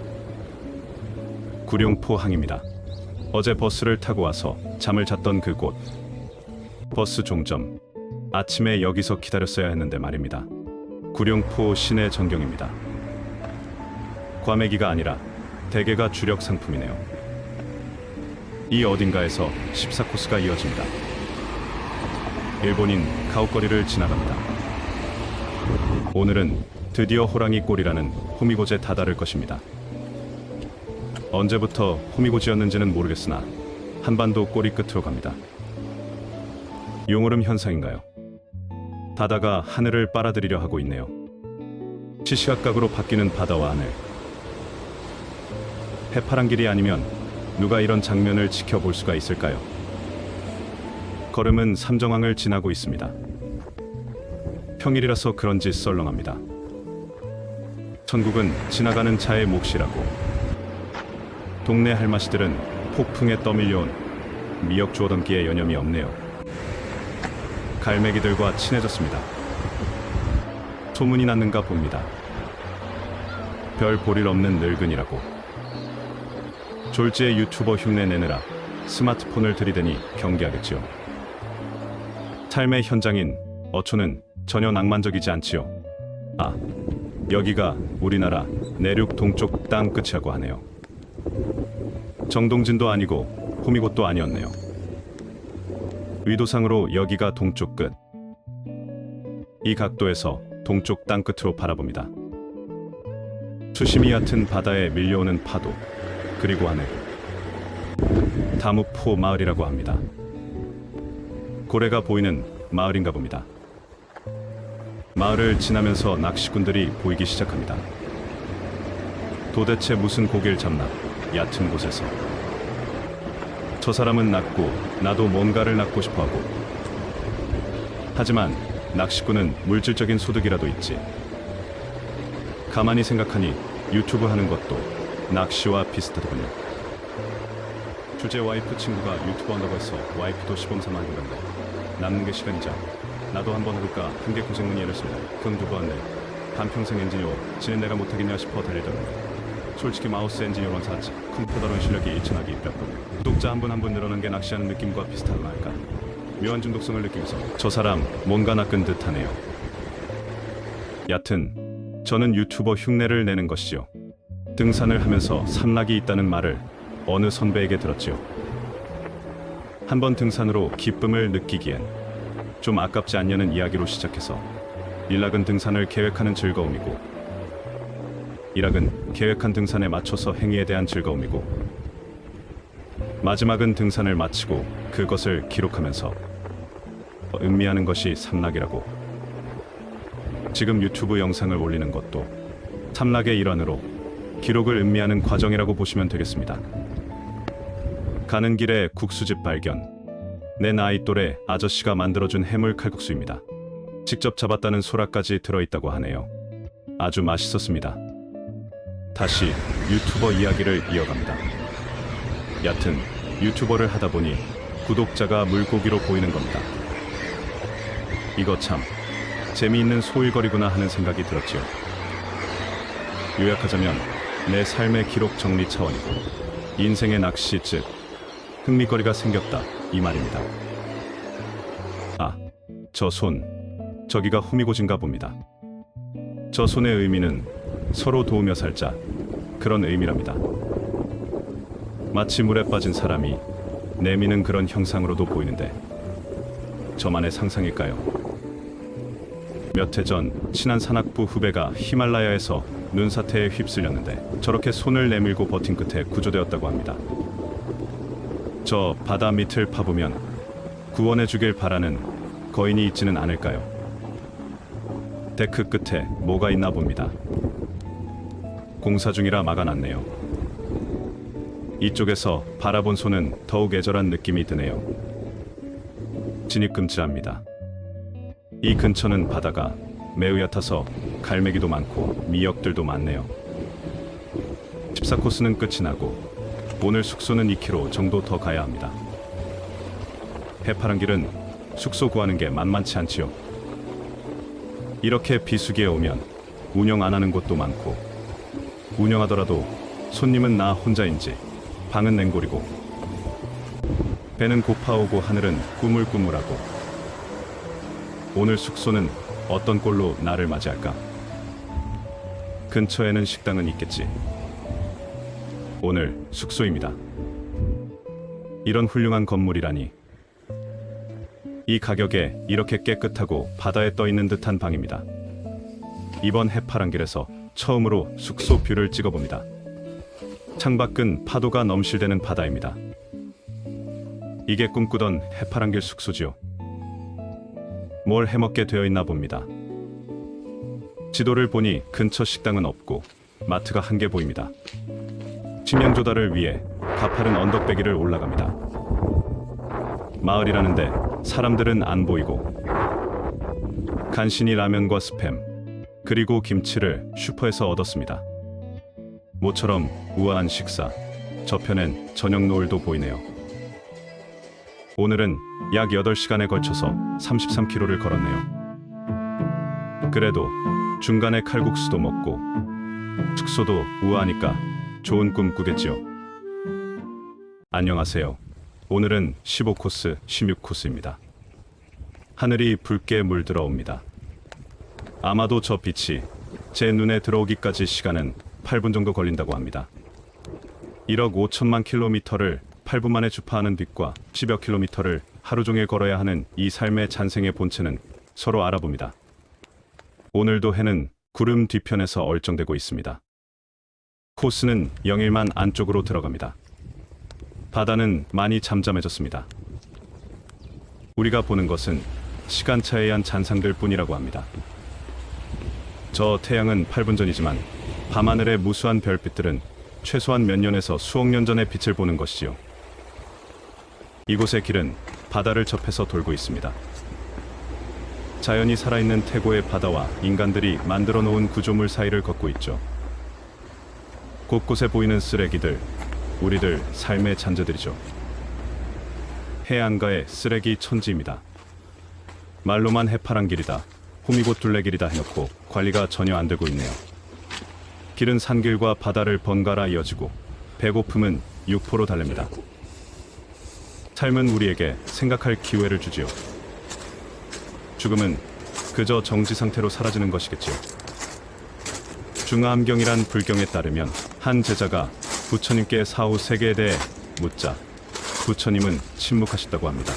구룡포항입니다. 어제 버스를 타고 와서 잠을 잤던 그곳. 버스 종점. 아침에 여기서 기다렸어야 했는데 말입니다. 구룡포 시내 전경입니다. 과메기가 아니라 대게가 주력 상품이네요. 이 어딘가에서 14코스가 이어집니다. 일본인 가옥거리를 지나갑니다. 오늘은 드디어 호랑이 꼴이라는 호미곶에 다다를 것입니다. 언제부터 호미곶이었는지는 모르겠으나 한반도 꼬리 끝으로 갑니다. 용오름 현상인가요? 바다가 하늘을 빨아들이려 하고 있네요. 시시각각으로 바뀌는 바다와 하늘. 해파란 길이 아니면 누가 이런 장면을 지켜볼 수가 있을까요? 걸음은 삼정항을 지나고 있습니다. 평일이라서 그런지 썰렁합니다. 천국은 지나가는 차의 몫이라고. 동네 할마씨들은 폭풍에 떠밀려온 미역 주워 담기에 여념이 없네요. 갈매기들과 친해졌습니다. 소문이 났는가 봅니다. 별 볼일 없는 늙은이라고. 졸지에 유튜버 흉내 내느라 스마트폰을 들이대니 경계하겠지요. 삶의 현장인 어초는 전혀 낭만적이지 않지요. 아, 여기가 우리나라 내륙 동쪽 땅 끝이라고 하네요. 정동진도 아니고 호미곶도 아니었네요. 의도상으로 여기가 동쪽 끝. 이 각도에서 동쪽 땅 끝으로 바라봅니다. 수심이 얕은 바다에 밀려오는 파도, 그리고 하늘. 다무포 마을이라고 합니다. 고래가 보이는 마을인가 봅니다. 마을을 지나면서 낚시꾼들이 보이기 시작합니다. 도대체 무슨 고기를 잡나, 얕은 곳에서. 저 사람은 낚고 나도 뭔가를 낚고 싶어하고. 하지만 낚시꾼은 물질적인 소득이라도 있지. 가만히 생각하니 유튜브 하는 것도 낚시와 비슷하더군요. 주제 와이프 친구가 유튜브 한다고 해서 와이프도 시범삼아 하는 건데 남는 게 시간이자 나도 한번 해볼까 한 게 고생문이 이랬습니다. 그럼 누구 왔네. 반평생 엔지니어 지는 내가 못하겠냐 싶어 달리더군요. 솔직히 마우스 엔지니어만 샀지 컴퓨터 다룬 실력이 일천하게 입혔거든요. 구독자 한 분 한 분 늘어난 게 낚시하는 느낌과 비슷하다고 할까. 묘한 중독성을 느끼면서 저 사람 뭔가 낚은 듯하네요. 얕은 저는 유튜버 흉내를 내는 것이죠. 등산을 하면서 삼락이 있다는 말을 어느 선배에게 들었지요. 한번 등산으로 기쁨을 느끼기엔 좀 아깝지 않냐는 이야기로 시작해서 일락은 등산을 계획하는 즐거움이고 일락은 계획한 등산에 맞춰서 행위에 대한 즐거움이고 마지막은 등산을 마치고 그것을 기록하면서 음미하는 것이 삼락이라고. 지금 유튜브 영상을 올리는 것도 삼락의 일환으로 기록을 음미하는 과정이라고 보시면 되겠습니다. 가는 길에 국수집 발견. 내 나이 또래 아저씨가 만들어준 해물 칼국수입니다. 직접 잡았다는 소라까지 들어있다고 하네요. 아주 맛있었습니다. 다시 유튜버 이야기를 이어갑니다. 얕은 유튜버를 하다 보니 구독자가 물고기로 보이는 겁니다. 이거 참 재미있는 소일거리구나 하는 생각이 들었지요. 요약하자면 내 삶의 기록 정리 차원이고 인생의 낚시 즉 흥미거리가 생겼다 이 말입니다. 아, 저 손, 저기가 호미곶인가 봅니다. 저 손의 의미는 서로 도우며 살자 그런 의미랍니다. 마치 물에 빠진 사람이 내미는 그런 형상으로도 보이는데 저만의 상상일까요? 몇 해 전 친한 산악부 후배가 히말라야에서 눈사태에 휩쓸렸는데 저렇게 손을 내밀고 버틴 끝에 구조되었다고 합니다. 저 바다 밑을 파보면 구원해 주길 바라는 거인이 있지는 않을까요? 데크 끝에 뭐가 있나 봅니다. 공사 중이라 막아놨네요. 이쪽에서 바라본 손은 더욱 애절한 느낌이 드네요. 진입금지합니다. 이 근처는 바다가 매우 얕아서 갈매기도 많고 미역들도 많네요. 14코스는 끝이 나고 오늘 숙소는 2km 정도 더 가야 합니다. 해파란 길은 숙소 구하는 게 만만치 않지요. 이렇게 비수기에 오면 운영 안 하는 곳도 많고 운영하더라도 손님은 나 혼자인지 방은 냉골이고 배는 고파오고 하늘은 꾸물꾸물하고 오늘 숙소는 어떤 꼴로 나를 맞이할까? 근처에는 식당은 있겠지. 오늘 숙소입니다. 이런 훌륭한 건물이라니. 이 가격에 이렇게 깨끗하고 바다에 떠있는 듯한 방입니다. 이번 해파란 길에서 처음으로 숙소 뷰를 찍어봅니다. 창밖은 파도가 넘실대는 바다입니다. 이게 꿈꾸던 해파랑길 숙소지요. 뭘 해먹게 되어 있나 봅니다. 지도를 보니 근처 식당은 없고 마트가 한 개 보입니다. 식량 조달을 위해 가파른 언덕배기를 올라갑니다. 마을이라는데 사람들은 안 보이고 간신히 라면과 스팸 그리고 김치를 슈퍼에서 얻었습니다. 모처럼 우아한 식사, 저편엔 저녁 노을도 보이네요. 오늘은 약 8시간에 걸쳐서 33km를 걸었네요. 그래도 중간에 칼국수도 먹고 숙소도 우아하니까 좋은 꿈 꾸겠지요. 안녕하세요. 오늘은 15코스, 16코스입니다. 하늘이 붉게 물들어옵니다. 아마도 저 빛이 제 눈에 들어오기까지 시간은 8분 정도 걸린다고 합니다. 1억 5천만 킬로미터를 8분 만에 주파하는 빛과 10여 킬로미터를 하루 종일 걸어야 하는 이 삶의 잔생의 본체는 서로 알아봅니다. 오늘도 해는 구름 뒤편에서 얼쩡대고 있습니다. 코스는 영일만 안쪽으로 들어갑니다. 바다는 많이 잠잠해졌습니다. 우리가 보는 것은 시간차에 의한 잔상들 뿐이라고 합니다. 저 태양은 8분 전이지만 밤하늘의 무수한 별빛들은 최소한 몇 년에서 수억 년 전의 빛을 보는 것이지요. 이곳의 길은 바다를 접해서 돌고 있습니다. 자연이 살아있는 태고의 바다와 인간들이 만들어 놓은 구조물 사이를 걷고 있죠. 곳곳에 보이는 쓰레기들, 우리들 삶의 잔재들이죠. 해안가의 쓰레기 천지입니다. 말로만 해파랑길이다, 호미곶 둘레길이다 해놓고 관리가 전혀 안 되고 있네요. 길은 산길과 바다를 번갈아 이어지고 배고픔은 육포로 달랩니다. 삶은 우리에게 생각할 기회를 주지요. 죽음은 그저 정지 상태로 사라지는 것이겠지요. 중화암경이란 불경에 따르면 한 제자가 부처님께 사후 세계에 대해 묻자 부처님은 침묵하셨다고 합니다.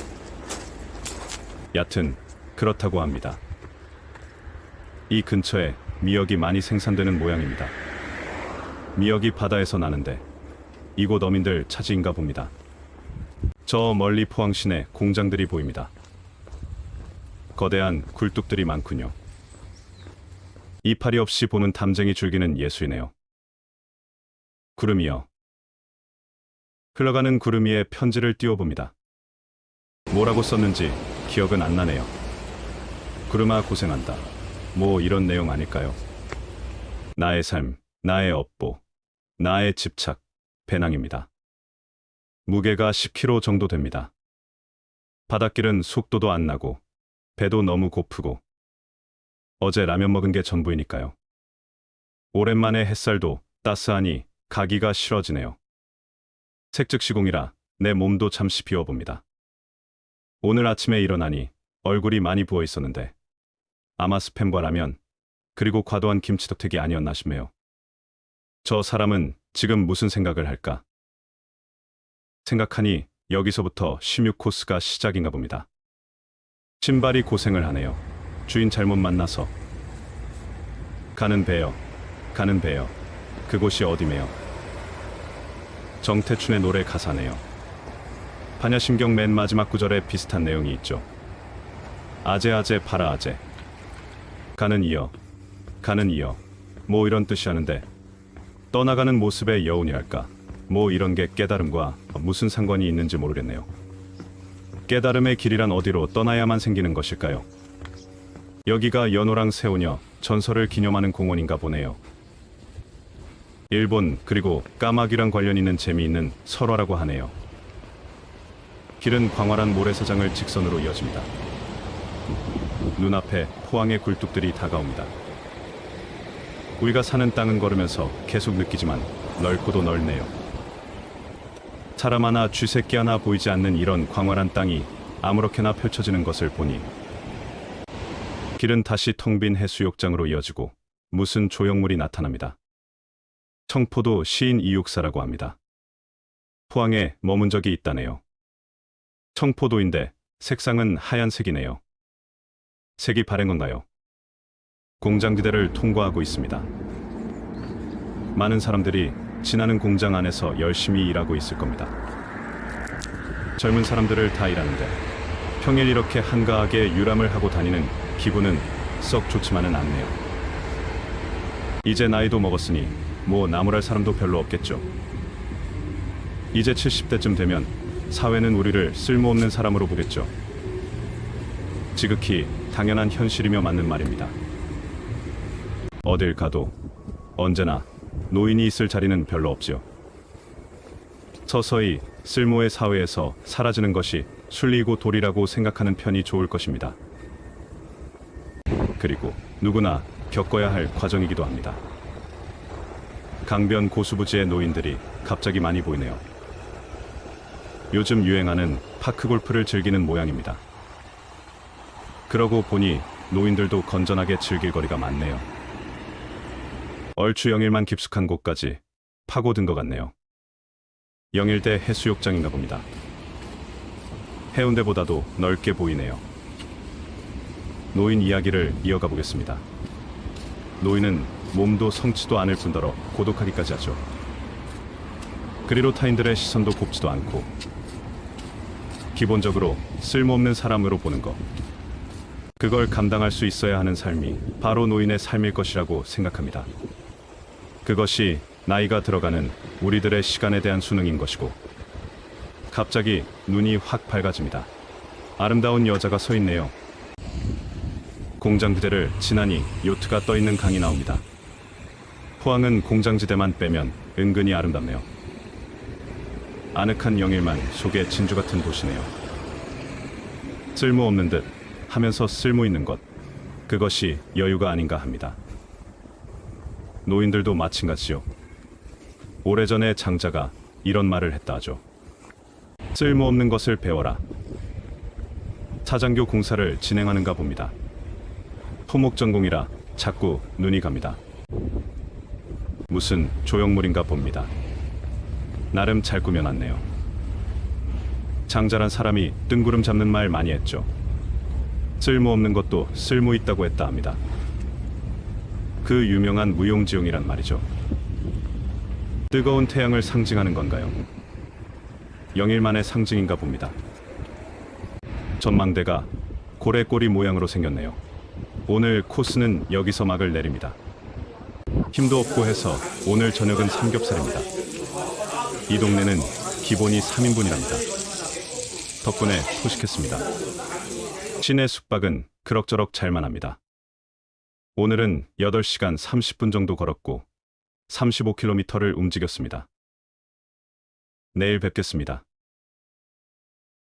얕은 그렇다고 합니다. 이 근처에 미역이 많이 생산되는 모양입니다. 미역이 바다에서 나는데 이곳 어민들 차지인가 봅니다. 저 멀리 포항시내 공장들이 보입니다. 거대한 굴뚝들이 많군요. 이파리 없이 보는 담쟁이 줄기는 예술이네요. 구름이요. 흘러가는 구름 위에 편지를 띄워봅니다. 뭐라고 썼는지 기억은 안 나네요. 구름아 고생한다. 뭐 이런 내용 아닐까요? 나의 삶, 나의 업보, 나의 집착, 배낭입니다. 무게가 10kg 정도 됩니다. 바닷길은 속도도 안 나고 배도 너무 고프고 어제 라면 먹은 게 전부이니까요. 오랜만에 햇살도 따스하니 가기가 싫어지네요. 색즉시공이라 내 몸도 잠시 비워봅니다. 오늘 아침에 일어나니 얼굴이 많이 부어 있었는데 아마 스팸과 라면 그리고 과도한 김치덕택이 아니었나 싶네요. 저 사람은 지금 무슨 생각을 할까? 생각하니 여기서부터 16코스가 시작인가 봅니다. 신발이 고생을 하네요. 주인 잘못 만나서. 가는 배요. 가는 배요. 그곳이 어디매요? 정태춘의 노래 가사네요. 반야심경 맨 마지막 구절에 비슷한 내용이 있죠. 아재아재 파라아재. 가는 이여. 가는 이여. 뭐 이런 뜻이 하는데 떠나가는 모습의 여운이랄까. 뭐 이런 게 깨달음과 무슨 상관이 있는지 모르겠네요. 깨달음의 길이란 어디로 떠나야만 생기는 것일까요? 여기가 연호랑 새우녀 전설을 기념하는 공원인가 보네요. 일본 그리고 까마귀랑 관련 있는 재미있는 설화라고 하네요. 길은 광활한 모래사장을 직선으로 이어집니다. 눈앞에 포항의 굴뚝들이 다가옵니다. 우리가 사는 땅은 걸으면서 계속 느끼지만 넓고도 넓네요. 사람 하나 쥐새끼 하나 보이지 않는 이런 광활한 땅이 아무렇게나 펼쳐지는 것을 보니 길은 다시 텅 빈 해수욕장으로 이어지고 무슨 조형물이 나타납니다. 청포도 시인 이육사라고 합니다. 포항에 머문 적이 있다네요. 청포도인데 색상은 하얀색이네요. 색이 바랜 건가요? 공장지대를 통과하고 있습니다. 많은 사람들이 지나는 공장 안에서 열심히 일하고 있을 겁니다. 젊은 사람들을 다 일하는데 평일 이렇게 한가하게 유람을 하고 다니는 기분은 썩 좋지만은 않네요. 이제 나이도 먹었으니 뭐 나무랄 사람도 별로 없겠죠. 이제 70대쯤 되면 사회는 우리를 쓸모없는 사람으로 보겠죠. 지극히 당연한 현실이며 맞는 말입니다. 어딜 가도 언제나 노인이 있을 자리는 별로 없죠. 서서히 쓸모의 사회에서 사라지는 것이 순리이고 도리라고 생각하는 편이 좋을 것입니다. 그리고 누구나 겪어야 할 과정이기도 합니다. 강변 고수부지의 노인들이 갑자기 많이 보이네요. 요즘 유행하는 파크 골프를 즐기는 모양입니다. 그러고 보니 노인들도 건전하게 즐길 거리가 많네요. 얼추 영일만 깊숙한 곳까지 파고든 것 같네요. 영일대 해수욕장인가 봅니다. 해운대보다도 넓게 보이네요. 노인 이야기를 이어가 보겠습니다. 노인은 몸도 성치도 않을 뿐더러 고독하기까지 하죠. 그리로 타인들의 시선도 곱지도 않고 기본적으로 쓸모없는 사람으로 보는 것, 그걸 감당할 수 있어야 하는 삶이 바로 노인의 삶일 것이라고 생각합니다. 그것이 나이가 들어가는 우리들의 시간에 대한 수능인 것이고. 갑자기 눈이 확 밝아집니다. 아름다운 여자가 서 있네요. 공장지대를 지나니 요트가 떠 있는 강이 나옵니다. 포항은 공장지대만 빼면 은근히 아름답네요. 아늑한 영일만 속에 진주 같은 도시네요. 쓸모없는 듯 하면서 쓸모 있는 것, 그것이 여유가 아닌가 합니다. 노인들도 마찬가지요. 오래전에 장자가 이런 말을 했다 하죠. 쓸모없는 것을 배워라. 차장교 공사를 진행하는가 봅니다. 토목전공이라 자꾸 눈이 갑니다. 무슨 조형물인가 봅니다. 나름 잘 꾸며놨네요. 장자란 사람이 뜬구름 잡는 말 많이 했죠. 쓸모없는 것도 쓸모 있다고 했다 합니다. 그 유명한 무용지용이란 말이죠. 뜨거운 태양을 상징하는 건가요? 영일만의 상징인가 봅니다. 전망대가 고래꼬리 모양으로 생겼네요. 오늘 코스는 여기서 막을 내립니다. 힘도 없고 해서 오늘 저녁은 삼겹살입니다. 이 동네는 기본이 3인분이랍니다. 덕분에 소식했습니다. 시내 숙박은 그럭저럭 잘만 합니다. 오늘은 8시간 30분 정도 걸었고 35km를 움직였습니다. 내일 뵙겠습니다.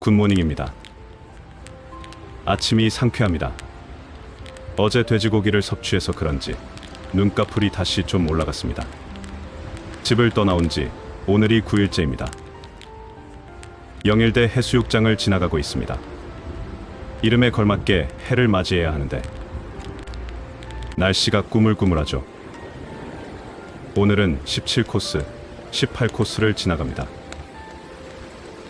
굿모닝입니다. 아침이 상쾌합니다. 어제 돼지고기를 섭취해서 그런지 눈꺼풀이 다시 좀 올라갔습니다. 집을 떠나온 지 오늘이 9일째입니다. 영일대 해수욕장을 지나가고 있습니다. 이름에 걸맞게 해를 맞이해야 하는데 날씨가 꾸물꾸물하죠. 오늘은 17코스, 18코스를 지나갑니다.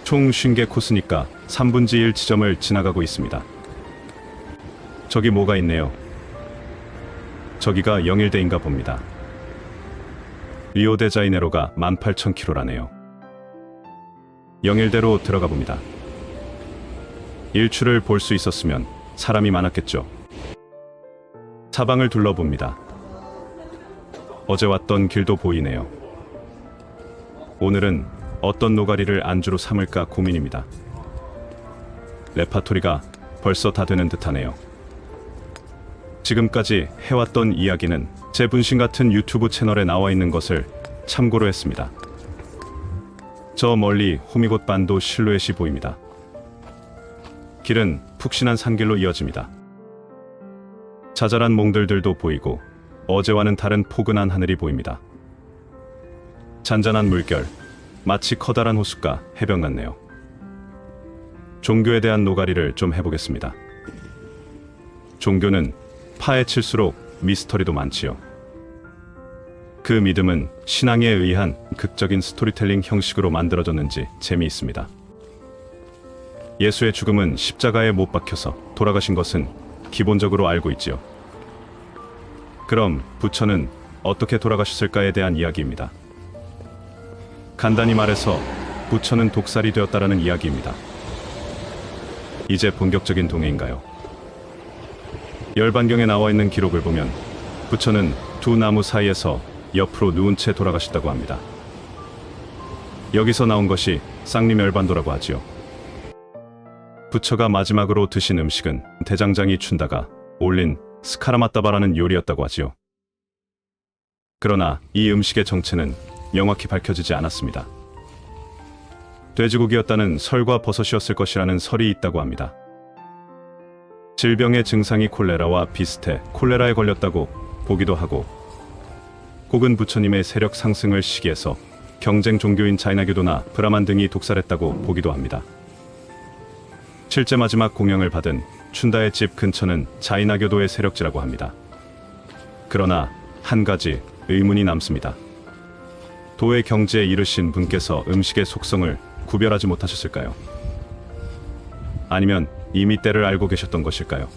총 50개 코스니까 3분의 1 지점을 지나가고 있습니다. 저기 뭐가 있네요. 저기가 영일대인가 봅니다. 리오데자이네로가 18,000km라네요. 영일대로 들어가 봅니다. 일출을 볼 수 있었으면 사람이 많았겠죠. 사방을 둘러봅니다. 어제 왔던 길도 보이네요. 오늘은 어떤 노가리를 안주로 삼을까 고민입니다. 레파토리가 벌써 다 되는 듯하네요. 지금까지 해왔던 이야기는 제 분신 같은 유튜브 채널에 나와 있는 것을 참고로 했습니다. 저 멀리 호미곶 반도 실루엣이 보입니다. 길은 푹신한 산길로 이어집니다. 자잘한 몽들들도 보이고 어제와는 다른 포근한 하늘이 보입니다. 잔잔한 물결, 마치 커다란 호숫가, 해변 같네요. 종교에 대한 노가리를 좀 해보겠습니다. 종교는 파헤칠수록 미스터리도 많지요. 그 믿음은 신앙에 의한 극적인 스토리텔링 형식으로 만들어졌는지 재미있습니다. 예수의 죽음은 십자가에 못 박혀서 돌아가신 것은 기본적으로 알고 있지요. 그럼 부처는 어떻게 돌아가셨을까에 대한 이야기입니다. 간단히 말해서 부처는 독살이 되었다라는 이야기입니다. 이제 본격적인 동해인가요? 열반경에 나와 있는 기록을 보면 부처는 두 나무 사이에서 옆으로 누운 채 돌아가셨다고 합니다. 여기서 나온 것이 쌍림열반도라고 하지요. 부처가 마지막으로 드신 음식은 대장장이 춘다가 올린 스카라마따바라는 요리였다고 하지요. 그러나 이 음식의 정체는 명확히 밝혀지지 않았습니다. 돼지고기였다는 설과 버섯이었을 것이라는 설이 있다고 합니다. 질병의 증상이 콜레라와 비슷해 콜레라에 걸렸다고 보기도 하고, 혹은 부처님의 세력 상승을 시기해서 경쟁 종교인 자이나교도나 브라만 등이 독살했다고 보기도 합니다. 실제 마지막 공양을 받은 춘다의 집 근처는 자이나교도의 세력지라고 합니다. 그러나 한 가지 의문이 남습니다. 도의 경지에 이르신 분께서 음식의 속성을 구별하지 못하셨을까요? 아니면 이미 때를 알고 계셨던 것일까요?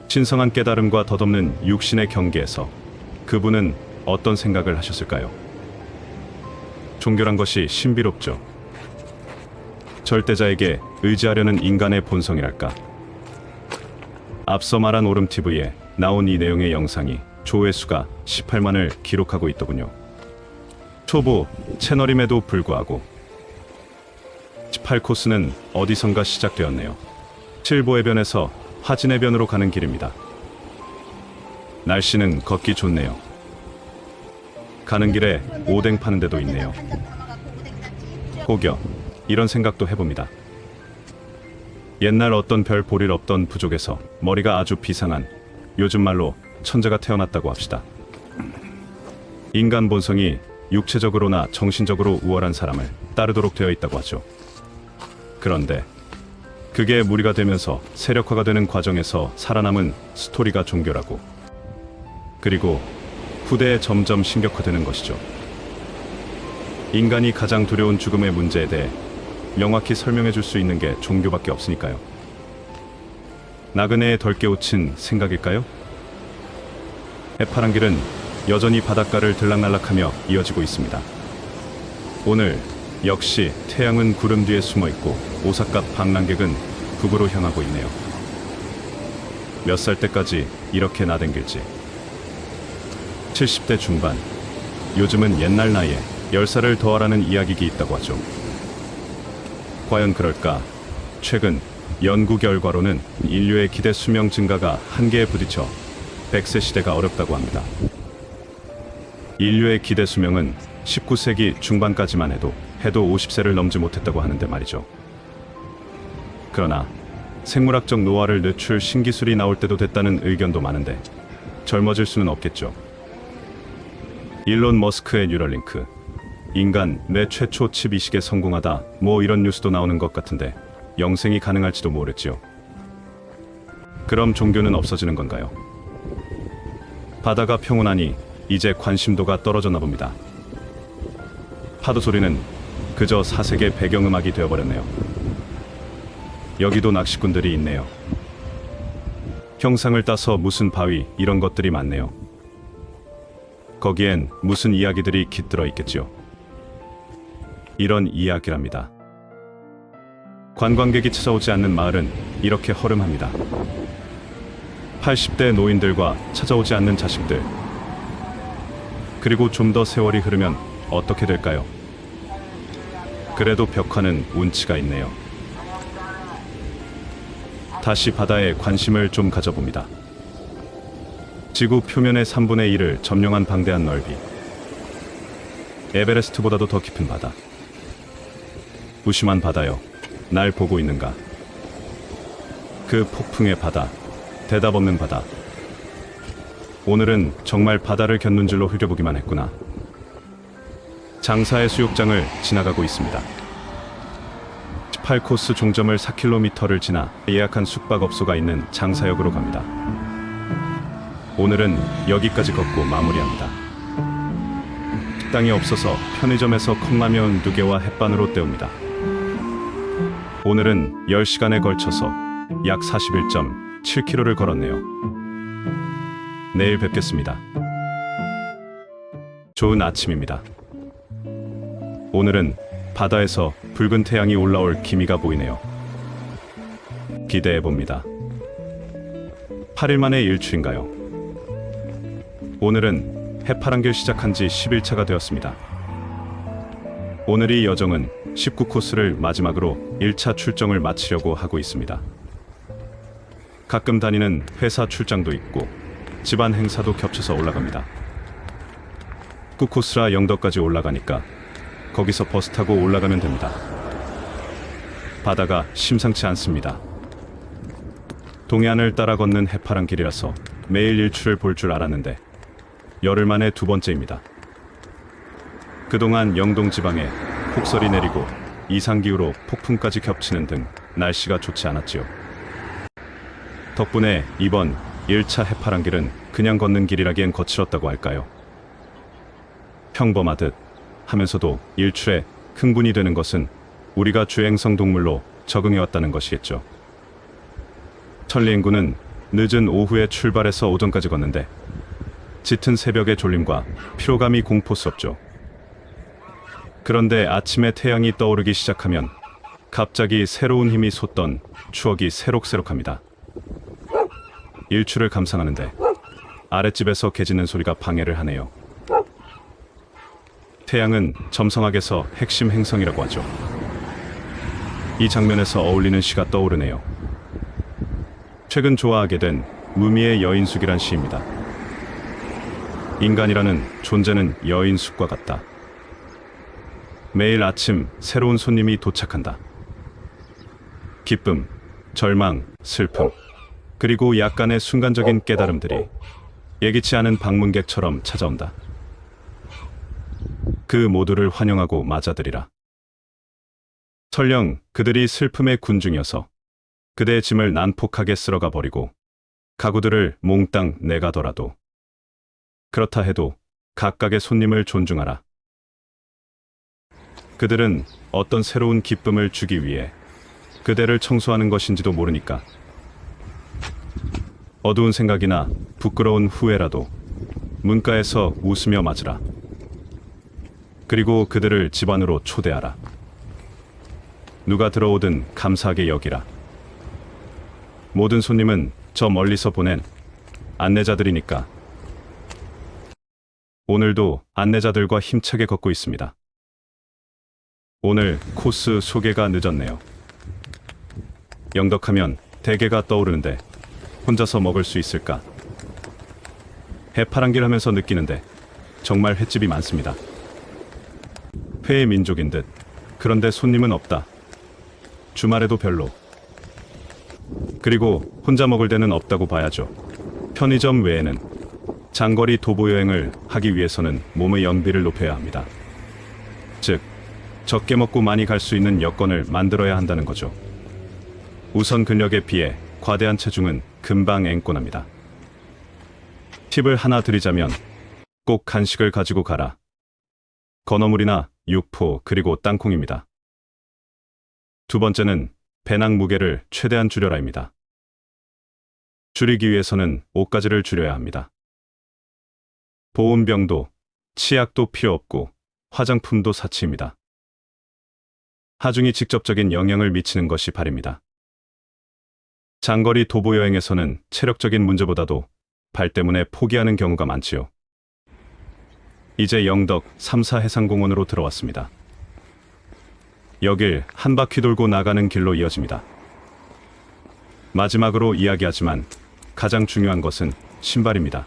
신성한 깨달음과 덧없는 육신의 경계에서 그분은 어떤 생각을 하셨을까요? 종교란 것이 신비롭죠. 절대자에게 의지하려는 인간의 본성이랄까. 앞서 말한 오름TV에 나온 이 내용의 영상이 조회수가 18만을 기록하고 있더군요. 초보 채널임에도 불구하고 18코스는 어디선가 시작되었네요. 칠보해변에서 화진해변으로 가는 길입니다. 날씨는 걷기 좋네요. 가는 길에 오뎅 파는 데도 있네요. 혹여 이런 생각도 해봅니다. 옛날 어떤 별 볼일 없던 부족에서 머리가 아주 비상한, 요즘 말로 천재가 태어났다고 합시다. 인간 본성이 육체적으로나 정신적으로 우월한 사람을 따르도록 되어 있다고 하죠. 그런데 그게 무리가 되면서 세력화가 되는 과정에서 살아남은 스토리가 종교라고. 그리고 후대에 점점 심격화되는 것이죠. 인간이 가장 두려운 죽음의 문제에 대해 명확히 설명해 줄 수 있는 게 종교밖에 없으니까요. 나그네의 덜 깨우친 생각일까요? 해파란 길은 여전히 바닷가를 들락날락하며 이어지고 있습니다. 오늘 역시 태양은 구름 뒤에 숨어 있고 오사카 방랑객은 북으로 향하고 있네요. 몇 살 때까지 이렇게 나댕길지. 70대 중반, 요즘은 옛날 나이에 10살을 더하라는 이야기가 있다고 하죠. 과연 그럴까? 최근 연구 결과로는 인류의 기대 수명 증가가 한계에 부딪혀 100세 시대가 어렵다고 합니다. 인류의 기대 수명은 19세기 중반까지만 해도 50세를 넘지 못했다고 하는데 말이죠. 그러나 생물학적 노화를 늦출 신기술이 나올 때도 됐다는 의견도 많은데 젊어질 수는 없겠죠. 일론 머스크의 뉴럴링크, 인간 뇌 최초 칩 이식에 성공하다, 뭐 이런 뉴스도 나오는 것 같은데 영생이 가능할지도 모르지요. 그럼 종교는 없어지는 건가요? 바다가 평온하니 이제 관심도가 떨어졌나 봅니다. 파도 소리는 그저 사색의 배경음악이 되어버렸네요. 여기도 낚시꾼들이 있네요. 형상을 따서 무슨 바위 이런 것들이 많네요. 거기엔 무슨 이야기들이 깃들어 있겠지요. 이런 이야기랍니다. 관광객이 찾아오지 않는 마을은 이렇게 허름합니다. 80대 노인들과 찾아오지 않는 자식들. 그리고 좀 더 세월이 흐르면 어떻게 될까요? 그래도 벽화는 운치가 있네요. 다시 바다에 관심을 좀 가져봅니다. 지구 표면의 3분의 1을 점령한 방대한 넓이. 에베레스트보다도 더 깊은 바다. 무심한 바다여, 날 보고 있는가? 그 폭풍의 바다, 대답 없는 바다. 오늘은 정말 바다를 곁눈 질로 흘려보기만 했구나. 장사의 수욕장을 지나가고 있습니다. 18코스 종점을 4km를 지나 예약한 숙박업소가 있는 장사역으로 갑니다. 오늘은 여기까지 걷고 마무리합니다. 식당이 없어서 편의점에서 컵라면 2개와 햇반으로 때웁니다. 오늘은 10시간에 걸쳐서 약 41.7km를 걸었네요. 내일 뵙겠습니다. 좋은 아침입니다. 오늘은 바다에서 붉은 태양이 올라올 기미가 보이네요. 기대해봅니다. 8일 만에 일출인가요? 오늘은 해파랑길 시작한 지 10일차가 되었습니다. 오늘이 여정은 19코스를 마지막으로 1차 출정을 마치려고 하고 있습니다. 가끔 다니는 회사 출장도 있고 집안 행사도 겹쳐서 올라갑니다. 9코스라 영덕까지 올라가니까 거기서 버스 타고 올라가면 됩니다. 바다가 심상치 않습니다. 동해안을 따라 걷는 해파란 길이라서 매일 일출을 볼 줄 알았는데 열흘 만에 두 번째입니다. 그동안 영동 지방에 폭설이 내리고 이상기후로 폭풍까지 겹치는 등 날씨가 좋지 않았지요. 덕분에 이번 1차 해파란 길은 그냥 걷는 길이라기엔 거칠었다고 할까요? 평범하듯 하면서도 일출에 흥분이 되는 것은 우리가 주행성 동물로 적응해왔다는 것이겠죠. 천리인구는 늦은 오후에 출발해서 오전까지 걷는데 짙은 새벽의 졸림과 피로감이 공포스럽죠. 그런데 아침에 태양이 떠오르기 시작하면 갑자기 새로운 힘이 솟던 추억이 새록새록합니다. 일출을 감상하는데 아랫집에서 개 짖는 소리가 방해를 하네요. 태양은 점성학에서 핵심 행성이라고 하죠. 이 장면에서 어울리는 시가 떠오르네요. 최근 좋아하게 된 무미의 여인숙이란 시입니다. 인간이라는 존재는 여인숙과 같다. 매일 아침 새로운 손님이 도착한다. 기쁨, 절망, 슬픔, 그리고 약간의 순간적인 깨달음들이 예기치 않은 방문객처럼 찾아온다. 그 모두를 환영하고 맞아들이라. 설령 그들이 슬픔의 군중이어서 그대의 짐을 난폭하게 쓸어가 버리고 가구들을 몽땅 내가더라도 그렇다 해도 각각의 손님을 존중하라. 그들은 어떤 새로운 기쁨을 주기 위해 그대를 청소하는 것인지도 모르니까. 어두운 생각이나 부끄러운 후회라도 문가에서 웃으며 맞으라. 그리고 그들을 집 안으로 초대하라. 누가 들어오든 감사하게 여기라. 모든 손님은 저 멀리서 보낸 안내자들이니까. 오늘도 안내자들과 힘차게 걷고 있습니다. 오늘 코스 소개가 늦었네요. 영덕하면 대게가 떠오르는데 혼자서 먹을 수 있을까? 해파랑길 하면서 느끼는데 정말 횟집이 많습니다. 회의 민족인 듯. 그런데 손님은 없다. 주말에도 별로. 그리고 혼자 먹을 데는 없다고 봐야죠. 편의점 외에는. 장거리 도보 여행을 하기 위해서는 몸의 연비를 높여야 합니다. 즉, 적게 먹고 많이 갈 수 있는 여건을 만들어야 한다는 거죠. 우선 근력에 비해 과대한 체중은 금방 앵꼬납니다. 팁을 하나 드리자면 꼭 간식을 가지고 가라. 건어물이나 육포 그리고 땅콩입니다. 두 번째는 배낭 무게를 최대한 줄여라입니다. 줄이기 위해서는 옷가지를 줄여야 합니다. 보온병도, 치약도 필요 없고 화장품도 사치입니다. 하중이 직접적인 영향을 미치는 것이 발입니다. 장거리 도보 여행에서는 체력적인 문제보다도 발 때문에 포기하는 경우가 많지요. 이제 영덕 3사 해상공원으로 들어왔습니다. 여길 한 바퀴 돌고 나가는 길로 이어집니다. 마지막으로 이야기하지만 가장 중요한 것은 신발입니다.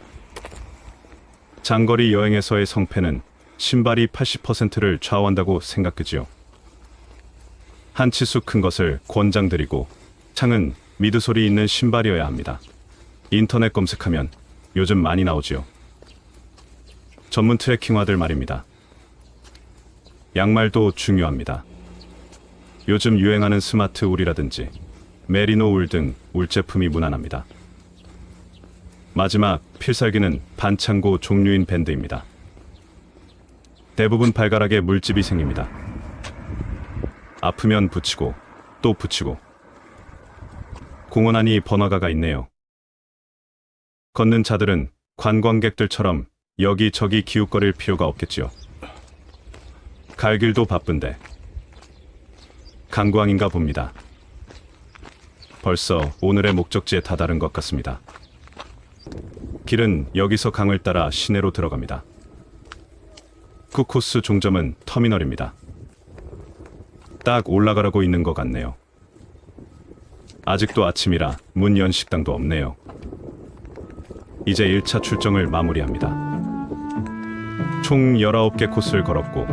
장거리 여행에서의 성패는 신발이 80%를 좌우한다고 생각하지요. 한 치수 큰 것을 권장드리고 창은 미드솔이 있는 신발이어야 합니다. 인터넷 검색하면 요즘 많이 나오지요. 전문 트레킹화들 말입니다. 양말도 중요합니다. 요즘 유행하는 스마트 울이라든지 메리노 울 등 울 제품이 무난합니다. 마지막 필살기는 반창고 종류인 밴드입니다. 대부분 발가락에 물집이 생깁니다. 아프면 붙이고 또 붙이고. 공원 안이 번화가가 있네요. 걷는 자들은 관광객들처럼 여기저기 기웃거릴 필요가 없겠지요. 갈 길도 바쁜데 강광인가 봅니다. 벌써 오늘의 목적지에 다다른 것 같습니다. 길은 여기서 강을 따라 시내로 들어갑니다. 그 코스 종점은 터미널입니다. 딱 올라가라고 있는 것 같네요. 아직도 아침이라 문 연 식당도 없네요. 이제 1차 출정을 마무리합니다. 총 19개 코스를 걸었고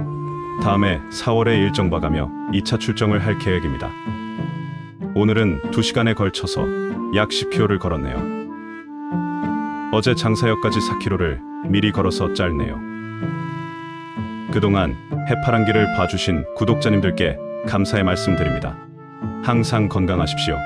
다음에 4월에 일정 봐가며 2차 출정을 할 계획입니다. 오늘은 2시간에 걸쳐서 약 10km를 걸었네요. 어제 장사역까지 4km를 미리 걸어서 짧네요. 그동안 해파랑기를 봐주신 구독자님들께 감사의 말씀드립니다. 항상 건강하십시오.